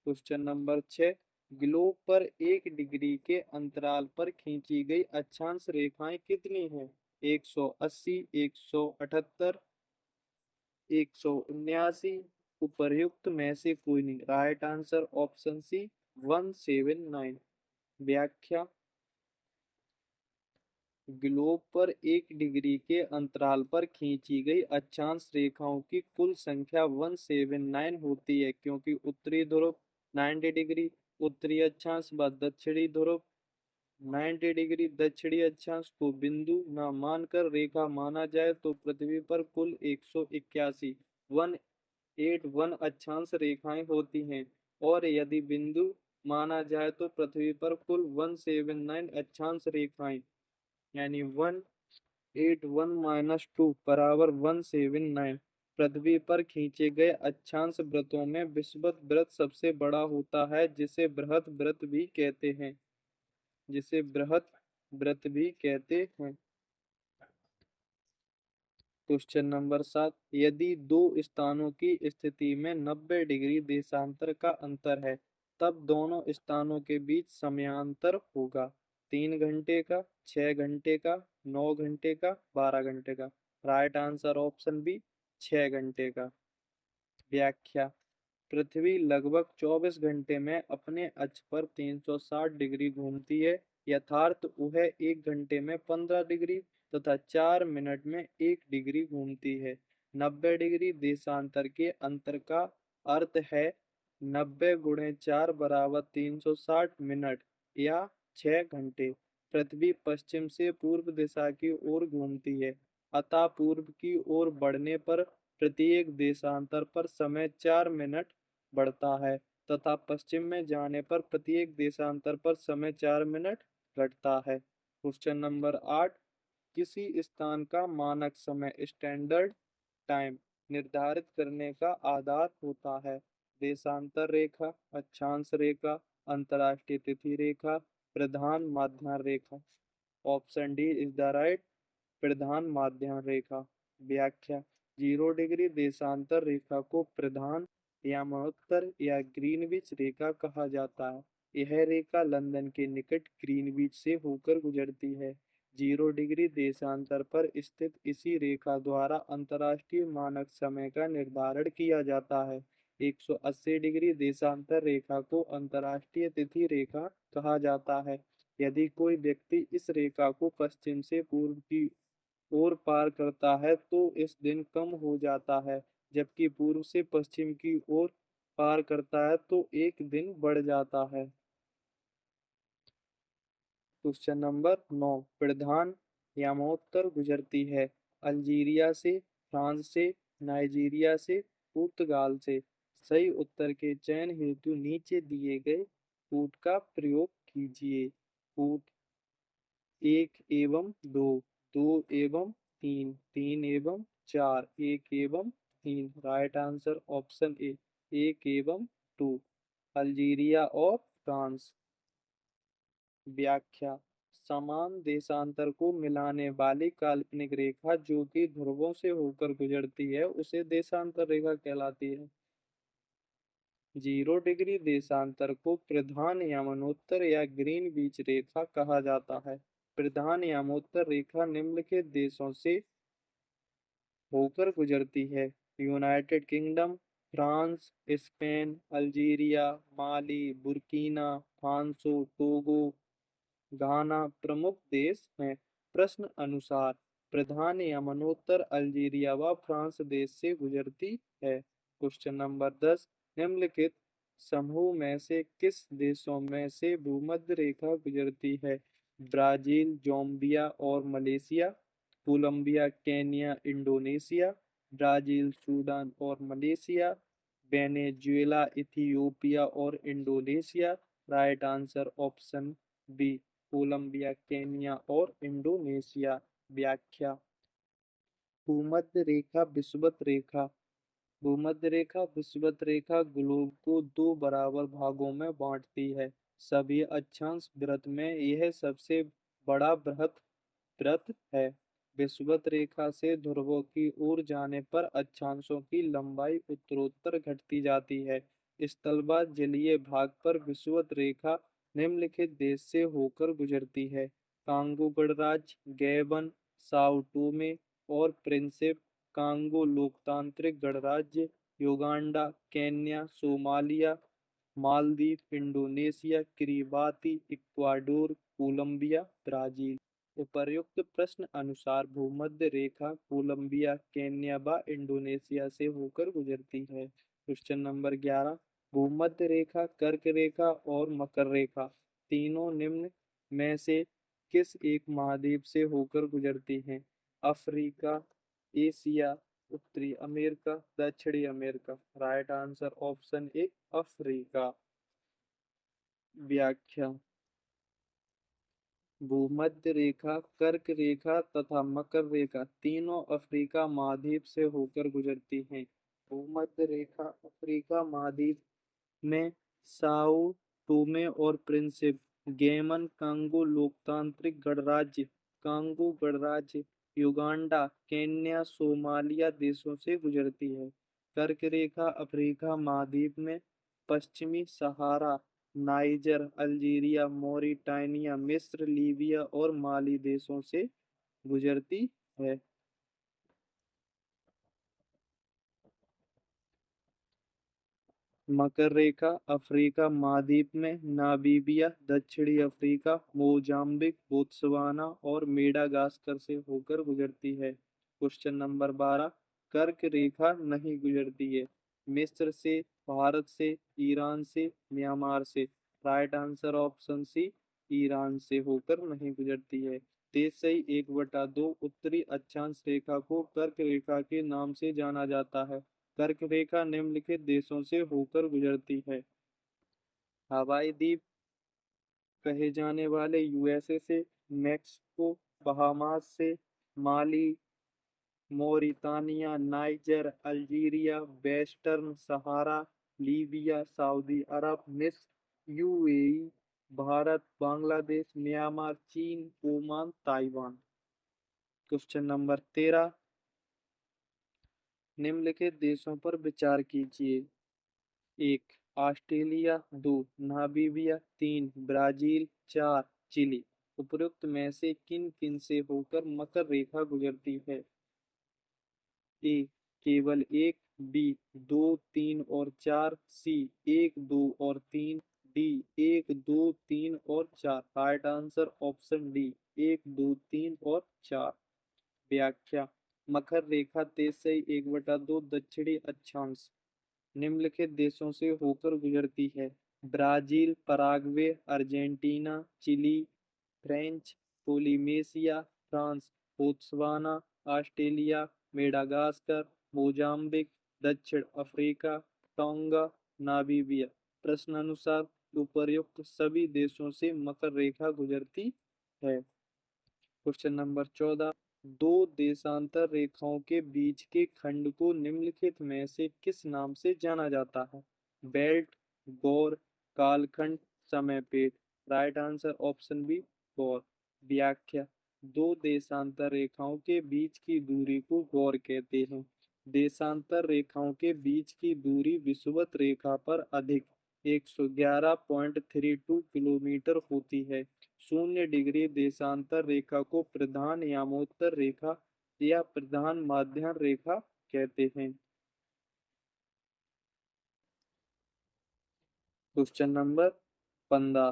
क्वेश्चन नंबर 6, ग्लोब पर 1 डिग्री के अंतराल पर खींची गई अक्षांश रेखाएं कितनी हैं? 180, 178, 179। उपर्युक्त में से कोई नहीं। Right answer option C, 179। व्याख्या। ग्लोब पर 1 डिग्री के अंतराल पर खींची गई अक्षांश रेखाओं की कुल संख्या 179 होती है, क्योंकि उत्तरी ध्रुव 90 डिग्री, उत्तरी अक्षांश व दक्षिणी ध्रुव 90 डिग्री दक्षिणी अक्षांश को बिंदु न मानकर रेखा माना जाए तो पृथ्वी पर कुल 181 181 अक्षांश रेखाएं होती हैं, और यदि बिंदु माना जाए तो पृथ्वी पर कुल 179 अक्षांश रेखाएं, यानी 181 - 2 बराबर 179। पृथ्वी पर खींचे गए अक्षांश वृत्तों में विषुवत वृत्त सबसे बड़ा होता है, जिसे बृहत व्रत भी कहते हैं। क्वेश्चन नंबर 7, यदि दो स्थानों की स्थिति में 90 डिग्री देशांतर का अंतर है, तब दोनों स्थानों के बीच समयांतर होगा। 3 घंटे का, 6 घंटे का, 9 घंटे का, 12 घंटे का। राइट आंसर ऑप्शन बी, 6 घंटे का। व्याख्या। पृथ्वी लगभग 24 घंटे में अपने अक्ष पर 360 डिग्री घूमती है। यथार्थ वह 1 घंटे में 15 डिग्री तथा 4 मिनट में 1 डिग्री घूमती है। 90 डिग्री देशांतर के अंतर का अर्थ है 90 × 4 बराबर 360 मिनट या 6 घंटे। पृथ्वी पश्चिम से पूर्व दिशा की ओर घूमती है, अतः पूर्व की ओर बढ़ने पर प्रत्येक देशांतर पर समय 4 मिनट बढ़ता है, तथा पश्चिम में जाने पर प्रत्येक देशांतर पर समय 4 मिनट घटता है। क्वेश्चन नंबर 8, किसी स्थान का मानक समय स्टैंडर्ड टाइम निर्धारित करने का आधार होता है। देशांतर रेखा, अक्षांश रेखा, अंतर्राष्ट्रीय तिथि रेखा, प्रधान माध्य रेखा। Option D is the right, प्रधान माध्य रेखा। व्याख्या। 0 डिग्री देशांतर रेखा को प्रधान या महोत्तर या ग्रीनविच रेखा कहा जाता है। यह रेखा लंदन के निकट ग्रीनविच से होकर गुजरती है। 0 डिग्री देशांतर पर स्थित इसी रेखा द्वारा अंतर्राष्ट्रीय मानक समय का निर्धारण किया जाता है। 180 डिग्री देशांतर रेखा को अंतर्राष्ट्रीय तिथि रेखा कहा जाता है। यदि कोई व्यक्ति इस रेखा को पश्चिम से पूर्व की ओर पार करता है तो इस दिन कम हो जाता है, जबकि पूर्व से पश्चिम की ओर पार करता है तो एक दिन बढ़ जाता है। क्वेश्चन नंबर 9, प्रधान यमोत्तर गुजरती है। अल्जीरिया से, फ्रांस से, नाइजीरिया से, पुर्तगाल से। सही उत्तर के चयन हेतु नीचे दिए गए कूट का प्रयोग कीजिए। कूट 1 एवं 2, 2 एवं 3, 3 एवं 4, 1 एवं 3। राइट आंसर ऑप्शन ए, 1 एवं 2, अल्जीरिया और फ्रांस। व्याख्या। समान देशांतर को मिलाने वाली काल्पनिक रेखा जो कि ध्रुवों से होकर गुजरती है उसे देशांतर रेखा कहलाती है। 0 डिग्री देशांतर को प्रधान यमनोत्तर या ग्रीनविच रेखा कहा जाता है। प्रधान यमोत्तर रेखा निम्नलिखित देशों से होकर गुजरती है: United Kingdom, France, Spain, Algeria, Mali, Burkina Faso, Togo, Ghana प्रमुख देश हैं। प्रश्न अनुसार प्रधान यमनोत्तर अल्जीरिया व फ्रांस देश से गुजरती है। क्वेश्चन नंबर 10, निम्नलिखित समूह में से किस देशों में से भूमध्य रेखा गुजरती है? ब्राजील, जाम्बिया और Malaysia, Colombia, Kenya, Indonesia, Brazil, Sudan और मलेशिया, वेनेजुएला, इथियोपिया और Indonesia. Right answer option B, Colombia, Kenya और इंडोनेशिया। व्याख्या। भूमध्य रेखा विषुवत रेखा। भूमध्य रेखा विषुवत रेखा ग्लोब को दो बराबर भागों में बांटती है। सभी अक्षांश वृत्त में यह सबसे बड़ा बृहत वृत्त है। विषुवत रेखा से ध्रुवों की ओर जाने पर अक्षांशों की लंबाई उत्तरोत्तर घटती जाती है। स्थलभाग जलीय भाग पर विषुवत रेखा निम्नलिखित देश से होकर गुजरती है: कांगो गणराज्य, गैबन, साओ टोमे और प्रिंसिप, कांगो लोकतांत्रिक गणराज्य, Uganda, Kenya, Somalia, Maldives, Indonesia, Kiribati, Ecuador, Colombia, Brazil. उपर्युक्त प्रश्न अनुसार भूमध्य रेखा कोलंबिया, केन्या व इंडोनेशिया से होकर गुजरती है। क्वेश्चन नंबर 11, भूमध्य रेखा, कर्क रेखा और मकर रेखा तीनों निम्न में से किस एक महाद्वीप से होकर गुजरती हैं? अफ्रीका, एशिया, उत्तरी अमेरिका, दक्षिणी America. Right answer option A Africa. व्याख्या। भूमध्य रेखा, कर्क रेखा तथा मकर रेखा तीनों अफ्रीका महाद्वीप से होकर गुजरती हैं। भूमध्य रेखा अफ्रीका महाद्वीप में साओ टोमे और प्रिंसिप, गेमन कांगो लोकतांत्रिक गणराज्य, कांगो गणराज्य, युगांडा, केन्या, सोमालिया देशों से गुजरती है। कर्क रेखा अफ्रीका महाद्वीप में पश्चिमी सहारा, नाइजर, अल्जीरिया, मॉरिटानिया, मिस्र, लीबिया और माली देशों से गुजरती है। मकर रेखा अफ्रीका महाद्वीप में नामीबिया, दक्षिणी अफ्रीका, मोजाम्बिक, बोत्सवाना और मेडागास्कर से होकर गुजरती है। Question number 12। कर्क रेखा नहीं गुजरती है। मिस्र से, भारत से, ईरान से, म्यांमार से। Right answer option C, Iran से होकर नहीं गुजरती है। 23/1/2 उत्तरी अक्षांश रेखा को कर्क रेखा के नाम से जाना जाता है। कर्क रेखा निम्नलिखित देशों से होकर गुजरती है। हवाई द्वीप कहे जाने वाले यूएसए से, मैक्सिको, बहामास से, माली, मोरितानिया, नाइजर, अल्जीरिया, वेस्टर्न सहारा, लीबिया, सऊदी अरब, मिस्र, यूएई, भारत, बांग्लादेश, म्यांमार, चीन, ओमान, ताइवान। Question number 13। निम्नलिखित देशों पर विचार कीजिए। 1 ऑस्ट्रेलिया, 2 नामीबिया, 3 ब्राजील, 4 चिली। उपरोक्त में से किन किन से होकर मकर रेखा गुजरती है? ए केवल एक, बी 2, 3 और 4, सी 1, 2 और 3, डी 1, 2, 3 और 4। राइट आंसर ऑप्शन डी 1, 2, 3 और 4। व्याख्या। मकर रेखा 23/1/2 दक्षिणी अक्षांश निम्नलिखित देशों से होकर गुजरती है। Brazil, Paraguay, Argentina, Chile, French Polynesia, France, Botswana, Australia, Madagascar, Mozambique, दक्षिण अफ्रीका, टोंगा, नामीबिया। प्रश्नानुसार उपर्युक्त सभी देशों से मकर रेखा गुजरती है। Question number 14। दो देशांतर रेखाओं के बीच के खंड को निम्नलिखित में से किस नाम से जाना जाता है? बेल्ट, गौर, कालखंड, समयपेट। राइट आंसर ऑप्शन बी गौर। व्याख्या। दो देशांतर रेखाओं के बीच की दूरी को गौर कहते हैं। देशांतर रेखाओं के बीच की दूरी विषुवत रेखा पर अधिक 111.32 किलोमीटर होती है। 0 डिग्री देशांतर रेखा को प्रधान यामोत्तर रेखा या प्रधान माध्य रेखा कहते हैं। Question number 15।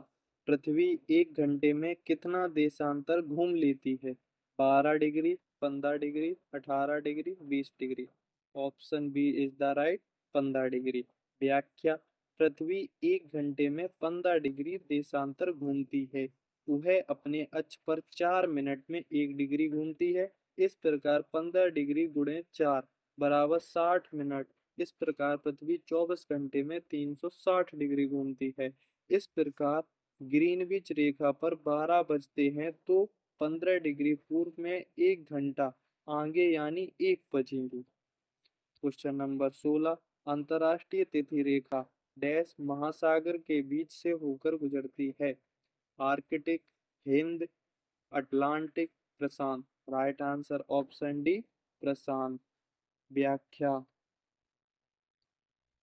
पृथ्वी 1 घंटे में कितना देशांतर घूम लेती है? 12 degree, 15 degree, 18 degree, 20 degree. Option B is the right 15 degree. व्याख्या। पृथ्वी 1 घंटे में 15 डिग्री देशांतर घूमती है। वह अपने अक्ष पर 4 मिनट में 1 डिग्री घूमती है। इस प्रकार 15 डिग्री गुणे 4 बराबर 60 मिनट। इस प्रकार पृथ्वी 24 घंटे में 360 डिग्री घूमती है। इस प्रकार ग्रीनविच रेखा पर 12 बजते हैं तो 15 डिग्री पूर्व में 1 घंटा आगे यानी 1 बजेंगे। Question number 16। अंतर्राष्ट्रीय तिथि रेखा डैश महासागर के बीच से होकर गुजरती है? आर्कटिक, हिंद, अटलांटिक, प्रशांत। राइट आंसर ऑप्शन डी प्रशांत। व्याख्या।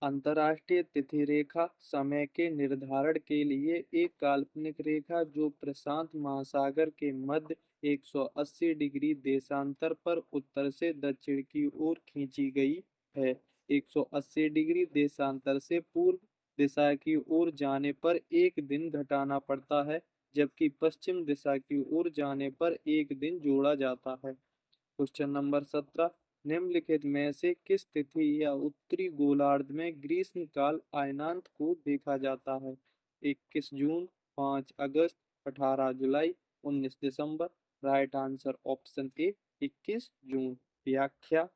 अंतर्राष्ट्रीय तिथि रेखा समय के निर्धारण के लिए एक काल्पनिक रेखा जो प्रशांत महासागर के मध्य 180 डिग्री देशांतर पर उत्तर से दक्षिण की ओर खींची गई है। 180 डिग्री देशांतर से पूर्व दिशा की ओर जाने पर एक दिन घटाना पड़ता है, जबकि पश्चिम दिशा की ओर जाने पर एक दिन जोड़ा जाता है। Question number 17। निम्नलिखित में से किस तिथि या उत्तरी गोलार्ध में ग्रीष्म काल अयनांत को देखा जाता है? 21 जून, 5 अगस्त, 18 जुलाई, 19 दिसंबर। राइट आंसर ऑप्शन ए 21 जून। व्याख्या: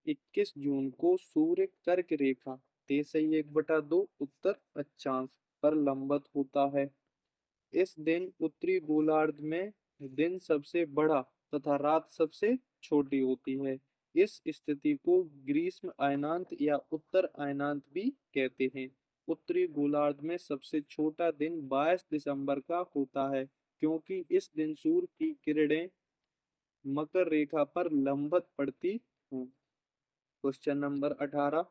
21 जून को सूर्य कर्क रेखा 1/2 उत्तर अक्षांश पर लंबवत होता है। इस दिन उत्तरी गोलार्ध में दिन सबसे बड़ा तथा रात सबसे छोटी होती है। इस स्थिति को ग्रीष्म अयनांत या उत्तर अयनांत भी कहते हैं। उत्तरी गोलार्ध में सबसे छोटा दिन 22 दिसंबर का होता है, क्योंकि इस दिन सूर्य की किरणें मकर रेखा पर लंबवत पड़ती हैं। Question number 18।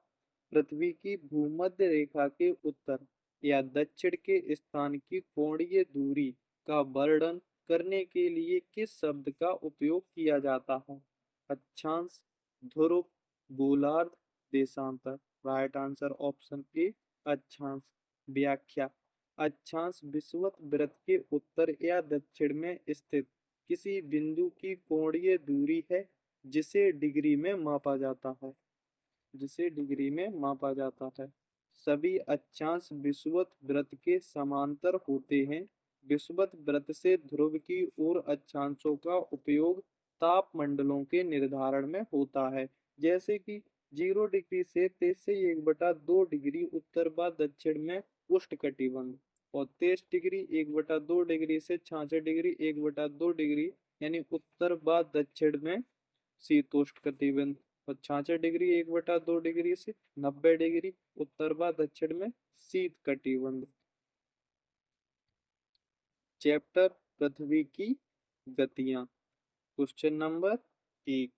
पृथ्वी की भूमध्य रेखा के उत्तर या दक्षिण के स्थान की कोणीय दूरी का वर्णन करने के लिए किस शब्द का उपयोग किया जाता है? अक्षांश, ध्रुव, गोलार्ध, देशांतर। राइट आंसर ऑप्शन ए अक्षांश। व्याख्या: अक्षांश विषुवत वृत्त के उत्तर या दक्षिण में स्थित किसी बिंदु की कोणीय दूरी है, जिसे डिग्री में मापा जाता है। सभी अक्षांश विषुवत वृत्त के समांतर होते हैं। विषुवत वृत्त से ध्रुव की ओर अक्षांशों का उपयोग ताप मंडलों के निर्धारण में होता है, जैसे कि 0 डिग्री से 23 से 1/2 डिग्री उत्तर व दक्षिण में उष्णकटिबंध, और 23 डिग्री 1/2 डिग्री से 66 डिग्री 1/2 डिग्री यानी उत्तर व दक्षिण में शीतोष्ण कटिबंध, और 66 डिग्री 1/2 डिग्री से 90 डिग्री उत्तर व दक्षिण में शीत कटिबंध। चैप्टर पृथ्वी की गतियां। Question number 1।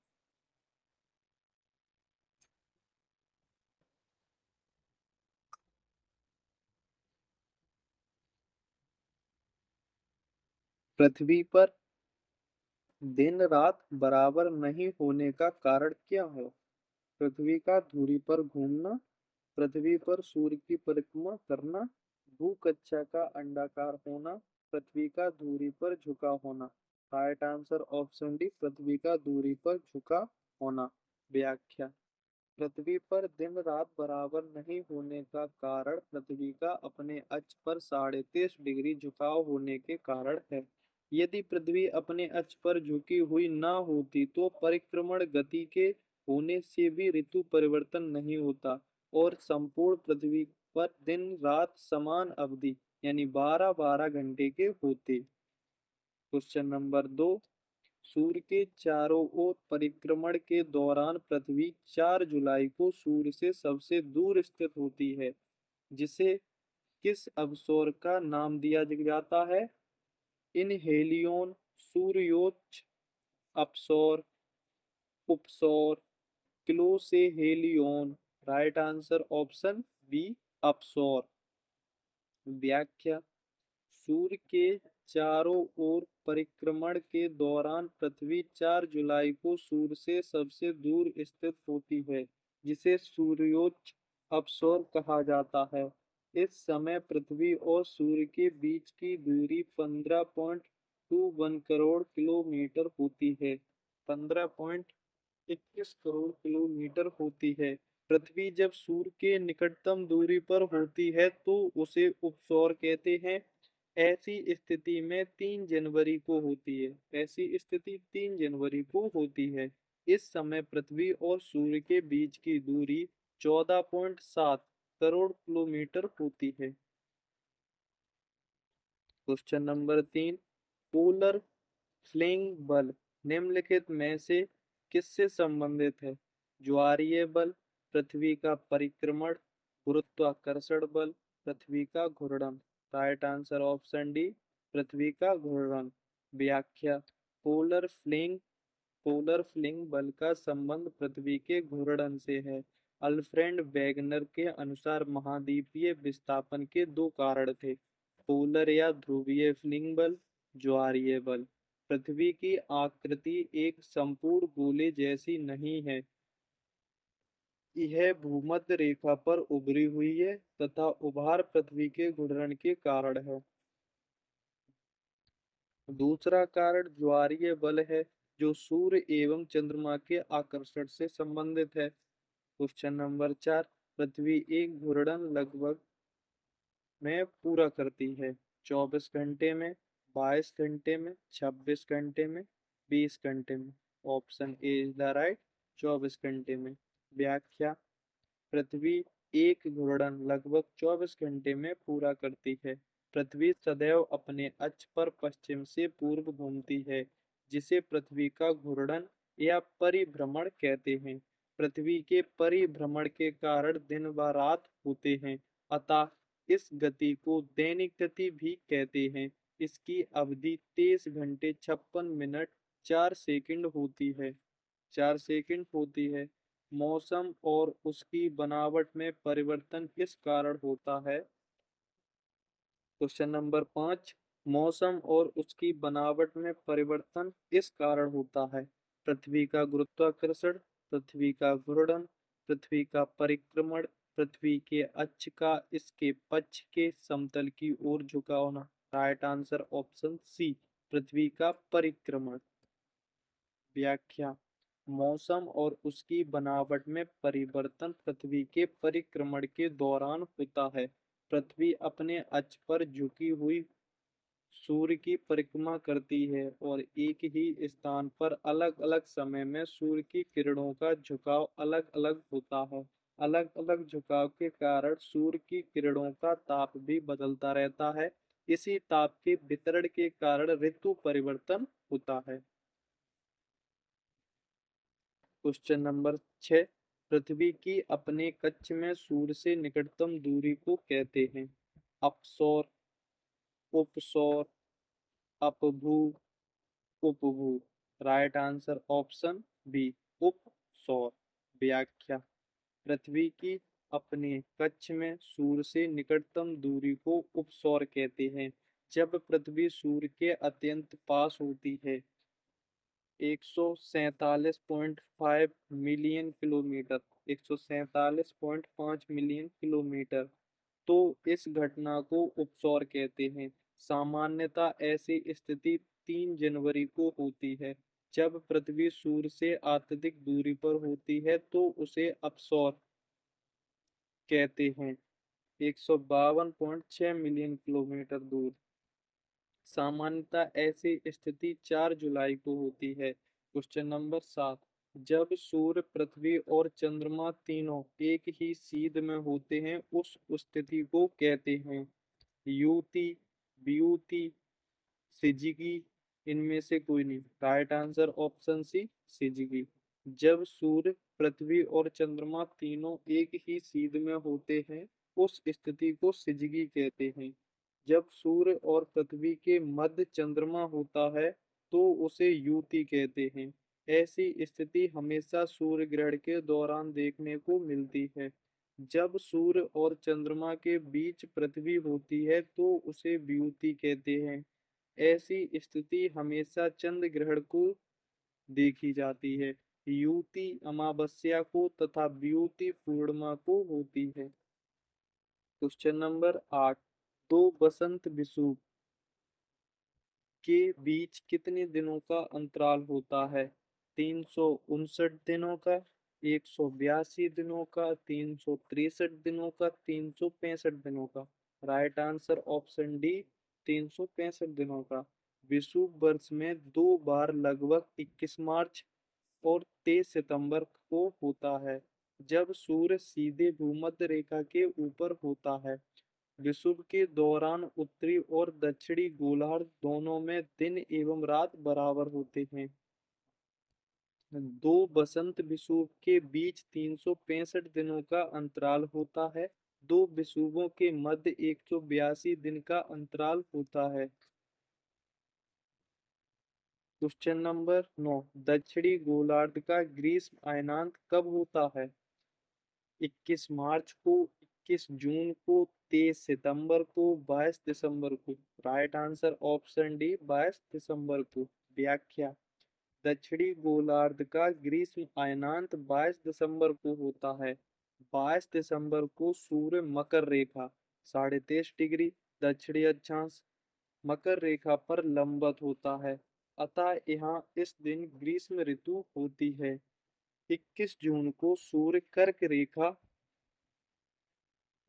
पृथ्वी पर दिन रात बराबर नहीं होने का कारण क्या है? पृथ्वी का धुरी पर घूमना, पृथ्वी पर सूर्य की परिक्रमा करना, भूकक्षा का अंडाकार होना, पृथ्वी का धुरी पर झुका होना। राइट आंसर ऑप्शन डी पृथ्वी का धुरी पर झुका होना। व्याख्या: पृथ्वी पर दिन रात बराबर नहीं होने का कारण पृथ्वी का अपने अक्ष पर 23.5 डिग्री झुकाव होने के कारण है। यदि पृथ्वी अपने अक्ष पर झुकी हुई न होती तो परिक्रमण गति के होने से भी ऋतु परिवर्तन नहीं होता और संपूर्ण पृथ्वी पर दिन रात समान अवधि यानी 12-12 घंटे के होते। Question number 2। सूर्य के चारों ओर परिक्रमण के दौरान पृथ्वी 4 जुलाई को सूर्य से सबसे दूर स्थित होती है, जिसे किस अवसौर का नाम दिया जाता है? इनहेलियोन, सूर्योच्च, अपसौर, उपसौर, क्लोसेहेलियोन। राइट आंसर ऑप्शन बी अपसौर। व्याख्या: सूर्य के चारों ओर परिक्रमण के दौरान पृथ्वी 4 जुलाई को सूर्य से सबसे दूर स्थित होती है, जिसे सूर्योच्च अपसौर कहा जाता है। इस समय पृथ्वी और सूर्य के बीच की दूरी 15.21 करोड़ किलोमीटर होती है। 15.21 करोड़ किलोमीटर होती है। पृथ्वी जब सूर्य के निकटतम दूरी पर होती है तो उसे उपसौर कहते हैं। ऐसी स्थिति 3 जनवरी को होती है। इस समय पृथ्वी और सूर्य के बीच की दूरी 14.7 करोड़ किलोमीटर होती है। Question number 3। पोलर फ्लिंग बल निम्नलिखित में से किससे संबंधित है? ज्वारीय बल, पृथ्वी का परिक्रमण, गुरुत्वाकर्षण बल, पृथ्वी का घूर्णन। राइट आंसर ऑप्शन डी पृथ्वी का घूर्णन। व्याख्या: पोलर फ्लिंग बल का संबंध पृथ्वी के घूर्णन से है। अल्फ्रेड वेगनर के अनुसार महाद्वीपीय विस्थापन के 2 कारण थे: पोलर या ध्रुवीय फ्लिंग बल, ज्वारीय बल। पृथ्वी की आकृति एक संपूर्ण गोले जैसी नहीं है, यह भूमध्य रेखा पर उभरी हुई है तथा उभार पृथ्वी के घूर्णन के कारण है। दूसरा कारण ज्वारीय बल है, जो सूर्य एवं चंद्रमा के आकर्षण से संबंधित है। Question number 4। पृथ्वी एक घूर्णन लगभग में पूरा करती है 24 घंटे में। 22 घंटे में, 26 घंटे में, 20 घंटे में। Option A is the right, 24 घंटे में। व्याख्या। पृथ्वी एक घूर्णन लगभग 24 घंटे में पूरा करती है। पृथ्वी सदैव अपने अक्ष पर पश्चिम से पूर्व घूमती है, जिसे पृथ्वी का घूर्णन या परिभ्रमण कहते हैं। पृथ्वी के परिभ्रमण के कारण दिन व रात होते हैं, अतः इस गति को दैनिक गति भी कहते हैं। इसकी अवधि 23 घंटे 56 मिनट 4 सेकंड होती है। 4 सेकंड होती है। मौसम और उसकी बनावट में परिवर्तन किस कारण होता है? Question number 5। मौसम और उसकी बनावट में परिवर्तन किस कारण होता है? पृथ्वी का गुरुत्वाकर्षण, पृथ्वी का घूर्णन, पृथ्वी का परिक्रमण, पृथ्वी के अक्ष का इसके पक्ष के समतल की ओर झुकाव। राइट आंसर ऑप्शन सी, पृथ्वी का परिक्रमण। व्याख्या। मौसम और उसकी बनावट में परिवर्तन पृथ्वी के परिक्रमण के दौरान होता है। पृथ्वी अपने अक्ष पर झुकी हुई सूर्य की परिक्रमा करती है और एक ही स्थान पर अलग अलग समय में सूर्य की किरणों का झुकाव अलग अलग होता है। अलग अलग झुकाव के कारण सूर्य की किरणों का ताप भी बदलता रहता है। इसी ताप के वितरण के कारण ऋतु परिवर्तन होता है। Question number 6। पृथ्वी की अपने कक्ष में सूर्य से निकटतम दूरी को कहते हैं? अपसौर, उपसौर, अपभू, उपभू। राइट आंसर ऑप्शन बी, उपसौर। व्याख्या। पृथ्वी की अपने कक्ष में सूर्य से निकटतम दूरी को उपसौर कहते हैं। जब पृथ्वी सूर्य के अत्यंत पास होती है, 147.5 मिलियन किलोमीटर, 147.5 मिलियन किलोमीटर, तो इस घटना को उपसौर कहते हैं। सामान्यतः ऐसी स्थिति 3 जनवरी को होती है। जब पृथ्वी सूर्य से अत्यधिक दूरी पर होती है तो उसे अपसौर कहते हैं। 152.6 मिलियन किलोमीटर दूर। सामान्यतः ऐसी स्थिति 4 जुलाई को होती है। Question number 7। जब सूर्य, पृथ्वी और चंद्रमा तीनों एक ही सीध में होते हैं, उस स्थिति को कहते हैं? युति, वियुति, सिजिकी, इनमें से कोई नहीं। Right answer option C, syzygy. जब सूर्य, पृथ्वी और चंद्रमा तीनों एक ही सीध में होते हैं, उस स्थिति को सिजिकी कहते हैं। जब सूर्य और पृथ्वी के मध्य चंद्रमा होता है तो उसे युति कहते हैं। ऐसी स्थिति हमेशा सूर्य ग्रहण के दौरान देखने को मिलती है। जब सूर्य और चंद्रमा के बीच पृथ्वी होती है तो उसे वियुति कहते हैं। ऐसी स्थिति हमेशा चंद्र ग्रहण को देखी जाती है। युति अमावस्या को तथा वियुति पूर्णिमा को होती है। Question number 8। दो बसंत विषुव के बीच कितने दिनों का अंतराल होता है? 359 दिनों का, 182 दिनों का, 363 दिनों का, 365 दिनों का। राइट आंसर ऑप्शन डी, 365 दिनों का। विषुव वर्ष में 2 बार लगभग 21 मार्च और 23 सितंबर को होता है, जब सूर्य सीधे भूमध्य रेखा के ऊपर होता है। विषुव के दौरान उत्तरी और दक्षिणी गोलार्ध दोनों में दिन एवं रात बराबर होते हैं। दो बसंत विषुव के बीच 365 दिनों का अंतराल होता है। दो विषुवों के मध्य 182 दिन का अंतराल होता है। Question number 9। दक्षिणी गोलार्ध का ग्रीष्म अयनांत कब होता है? 21 मार्च को, 21 जून को, 23 सितंबर को, 22 दिसंबर को। राइट आंसर ऑप्शन डी, 22 दिसंबर को। व्याख्या। दक्षिणी गोलार्ध का ग्रीष्म अयनांत 22 दिसंबर को होता है। 22 दिसंबर को सूर्य मकर रेखा 23.5 डिग्री दक्षिणी अक्षांश मकर रेखा पर लंबवत होता है, अतः यहाँ इस दिन ग्रीष्म ऋतु होती है। 21 जून को सूर्य कर्क रेखा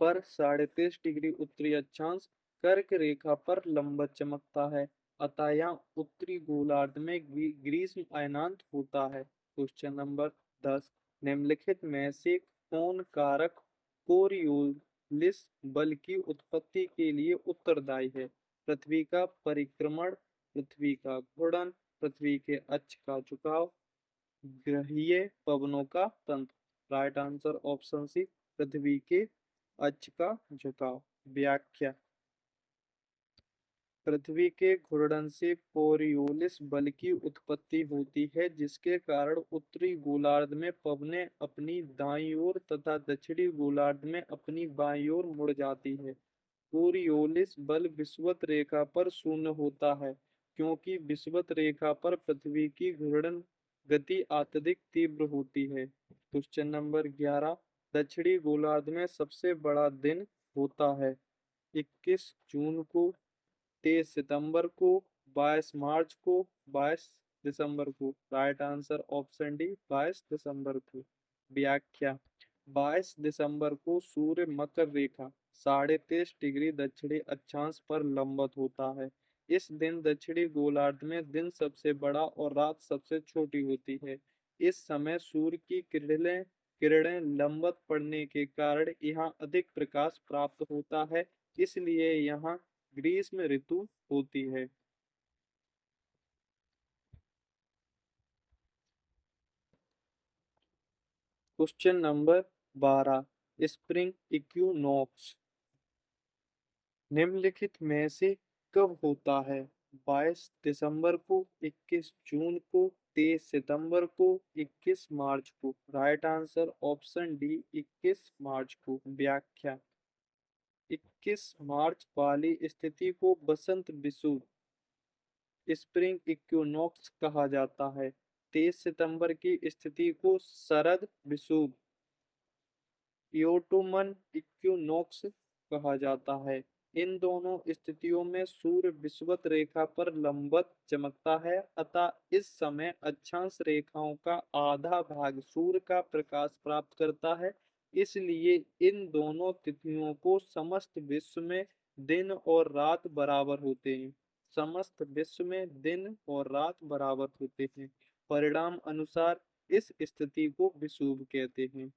पर 23.5 डिग्री उत्तरी अक्षांश कर्क रेखा पर लंबवत चमकता है। अतः यहाँ उत्तरी गोलार्ध में ग्रीष्म अयनांत होता है। क्वेश्चन नंबर 10, निम्नलिखित में से कौन कारक कोरियोलिस बल की उत्पत्ति के लिए उत्तरदायी है? पृथ्वी का परिक्रमण, पृथ्वी का घूर्णन, पृथ्वी के अक्ष का झुकाव, ग्रहीय पवनों का तंत्र। राइट आंसर ऑप्शन सी, पृथ्वी के अक्ष का झुकाव। व्याख्या, पृथ्वी के घूर्णन से कोरियोलिस बल की उत्पत्ति होती है, जिसके कारण उत्तरी गोलार्ध में पवनें अपनी दाईं ओर तथा दक्षिणी गोलार्ध में अपनी बाईं ओर मुड़ जाती है। कोरियोलिस बल विषुवत रेखा पर शून्य होता है, क्योंकि विषुवत रेखा पर पृथ्वी की घूर्णन गति अत्यधिक तीव्र होती है। क्वेश्चन नंबर 11, दक्षिणी गोलार्ध में सबसे बड़ा दिन होता है? 21 जून को, 23 सितंबर को, 22 मार्च को, 22 दिसंबर को। राइट आंसर ऑप्शन डी, 22 दिसंबर को। व्याख्या, 22 दिसंबर को सूर्य मकर रेखा 23.5 डिग्री दक्षिणी अक्षांश पर लंबवत होता है। इस दिन दक्षिणी गोलार्ध में दिन सबसे बड़ा और रात सबसे छोटी होती है। इस समय सूर्य की किरणें किरणें लंबवत पड़ने के कारण यहाँ अधिक प्रकाश प्राप्त होता है, इसलिए यहाँ ग्रीष्म ऋतु होती है। क्वेश्चन नंबर 12, स्प्रिंग इक्विनॉक्स निम्नलिखित में से कब होता है? 22 दिसंबर को, 21 जून को, 23 सितंबर को, 21 मार्च को। राइट आंसर ऑप्शन डी, 21 मार्च को। व्याख्या, 21 मार्च वाली स्थिति को बसंत विषुव स्प्रिंग इक्विनॉक्स कहा जाता है। 23 सितंबर की स्थिति को शरद विषुव ऑटोमन इक्विनॉक्स कहा जाता है। इन दोनों स्थितियों में सूर्य विषुवत रेखा पर लंबवत चमकता है, अतः इस समय अक्षांश रेखाओं का आधा भाग सूर्य का प्रकाश प्राप्त करता है। इसलिए इन दोनों तिथियों को समस्त विश्व में दिन और रात बराबर होते हैं। समस्त विश्व में दिन और रात बराबर होते हैं। परिणाम अनुसार इस स्थिति को विषुव कहते हैं।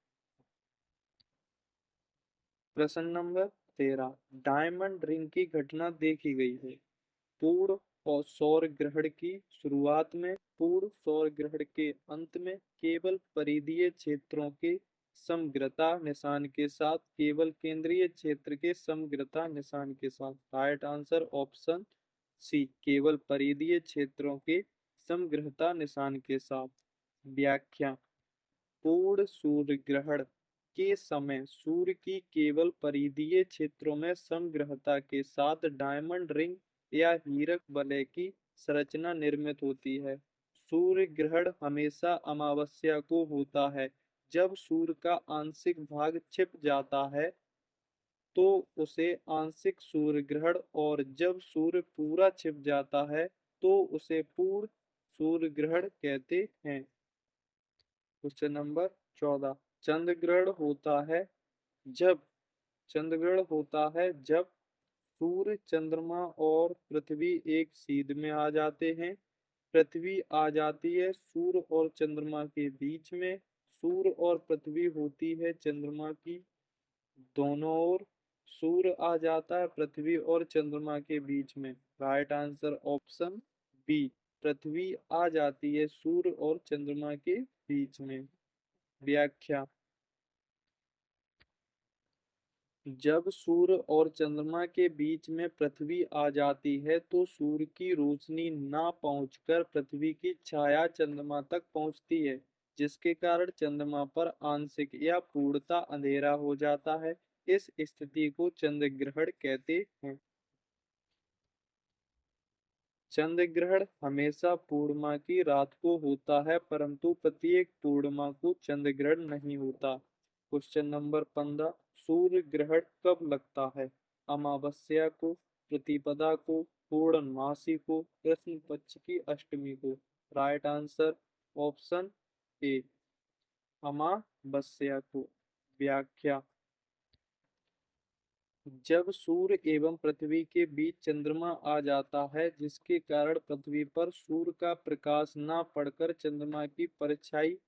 प्रश्न नंबर 13, डायमंड रिंग की घटना देखी गई है? पूर्ण और सौर ग्रहण की शुरुआत में, पूर्ण सौर ग्रहण के अंत में, केवल परिधीय क्षेत्रों के समग्रता निशान के साथ, केवल केंद्रीय क्षेत्र के समग्रता निशान के साथ। राइट आंसर ऑप्शन सी, केवल परिधीय क्षेत्रों के समग्रता निशान के साथ। व्याख्या, पूर्ण सूर्य ग्रहण के समय सूर्य की केवल परिधीय क्षेत्रों में समग्रता के साथ डायमंड रिंग या हीरक वलय की संरचना निर्मित होती है। सूर्य ग्रहण हमेशा अमावस्या को होता है। जब सूर्य का आंशिक भाग छिप जाता है तो उसे आंशिक सूर्य ग्रहण, और जब सूर्य पूरा छिप जाता है तो उसे पूर्ण सूर्य ग्रहण कहते हैं। क्वेश्चन नंबर 14, चंद्र ग्रहण होता है जब चंद्र ग्रहण होता है जब सूर्य, चंद्रमा और पृथ्वी एक सीध में आ जाते हैं। पृथ्वी आ जाती है सूर्य और चंद्रमा के बीच में। सूर्य और पृथ्वी होती है चंद्रमा की दोनों ओर। सूर्य आ जाता है पृथ्वी और चंद्रमा के बीच में। राइट आंसर ऑप्शन बी, पृथ्वी आ जाती है सूर्य और चंद्रमा के बीच में। व्याख्या, जब सूर्य और चंद्रमा के बीच में पृथ्वी आ जाती है तो सूर्य की रोशनी ना पहुंचकर पृथ्वी की छाया चंद्रमा तक पहुंचती है, जिसके कारण चंद्रमा पर आंशिक या पूर्णतः अंधेरा हो जाता है। इस स्थिति को चंद्र ग्रहण कहते हैं। चंद्र ग्रहण हमेशा पूर्णिमा की रात को होता है, परंतु प्रत्येक पूर्णिमा को चंद्र ग्रहण नहीं होता। क्वेश्चन नंबर 15, सूर्य ग्रहण कब लगता है? अमावस्या को, प्रतिपदा को, पूर्णमासी को, कृष्ण पक्ष की अष्टमी को। राइट आंसर ऑप्शन ए, अमावस्या को। व्याख्या, जब सूर्य एवं पृथ्वी के बीच चंद्रमा आ जाता है, जिसके कारण पृथ्वी पर सूर्य का प्रकाश न पड़कर चंद्रमा की परछाई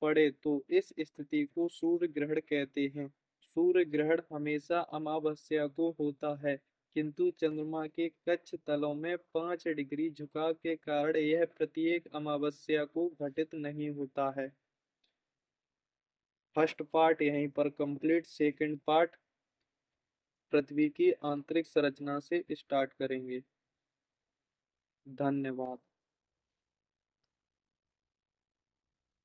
पड़े, तो इस स्थिति को सूर्य ग्रहण कहते हैं। सूर्य ग्रहण हमेशा अमावस्या को होता है, किंतु चंद्रमा के कक्ष तलों में 5 डिग्री झुकाव के कारण यह प्रत्येक अमावस्या को घटित नहीं होता है। फर्स्ट पार्ट यहीं पर कंप्लीट। सेकंड पार्ट पृथ्वी की आंतरिक संरचना से स्टार्ट करेंगे। धन्यवाद।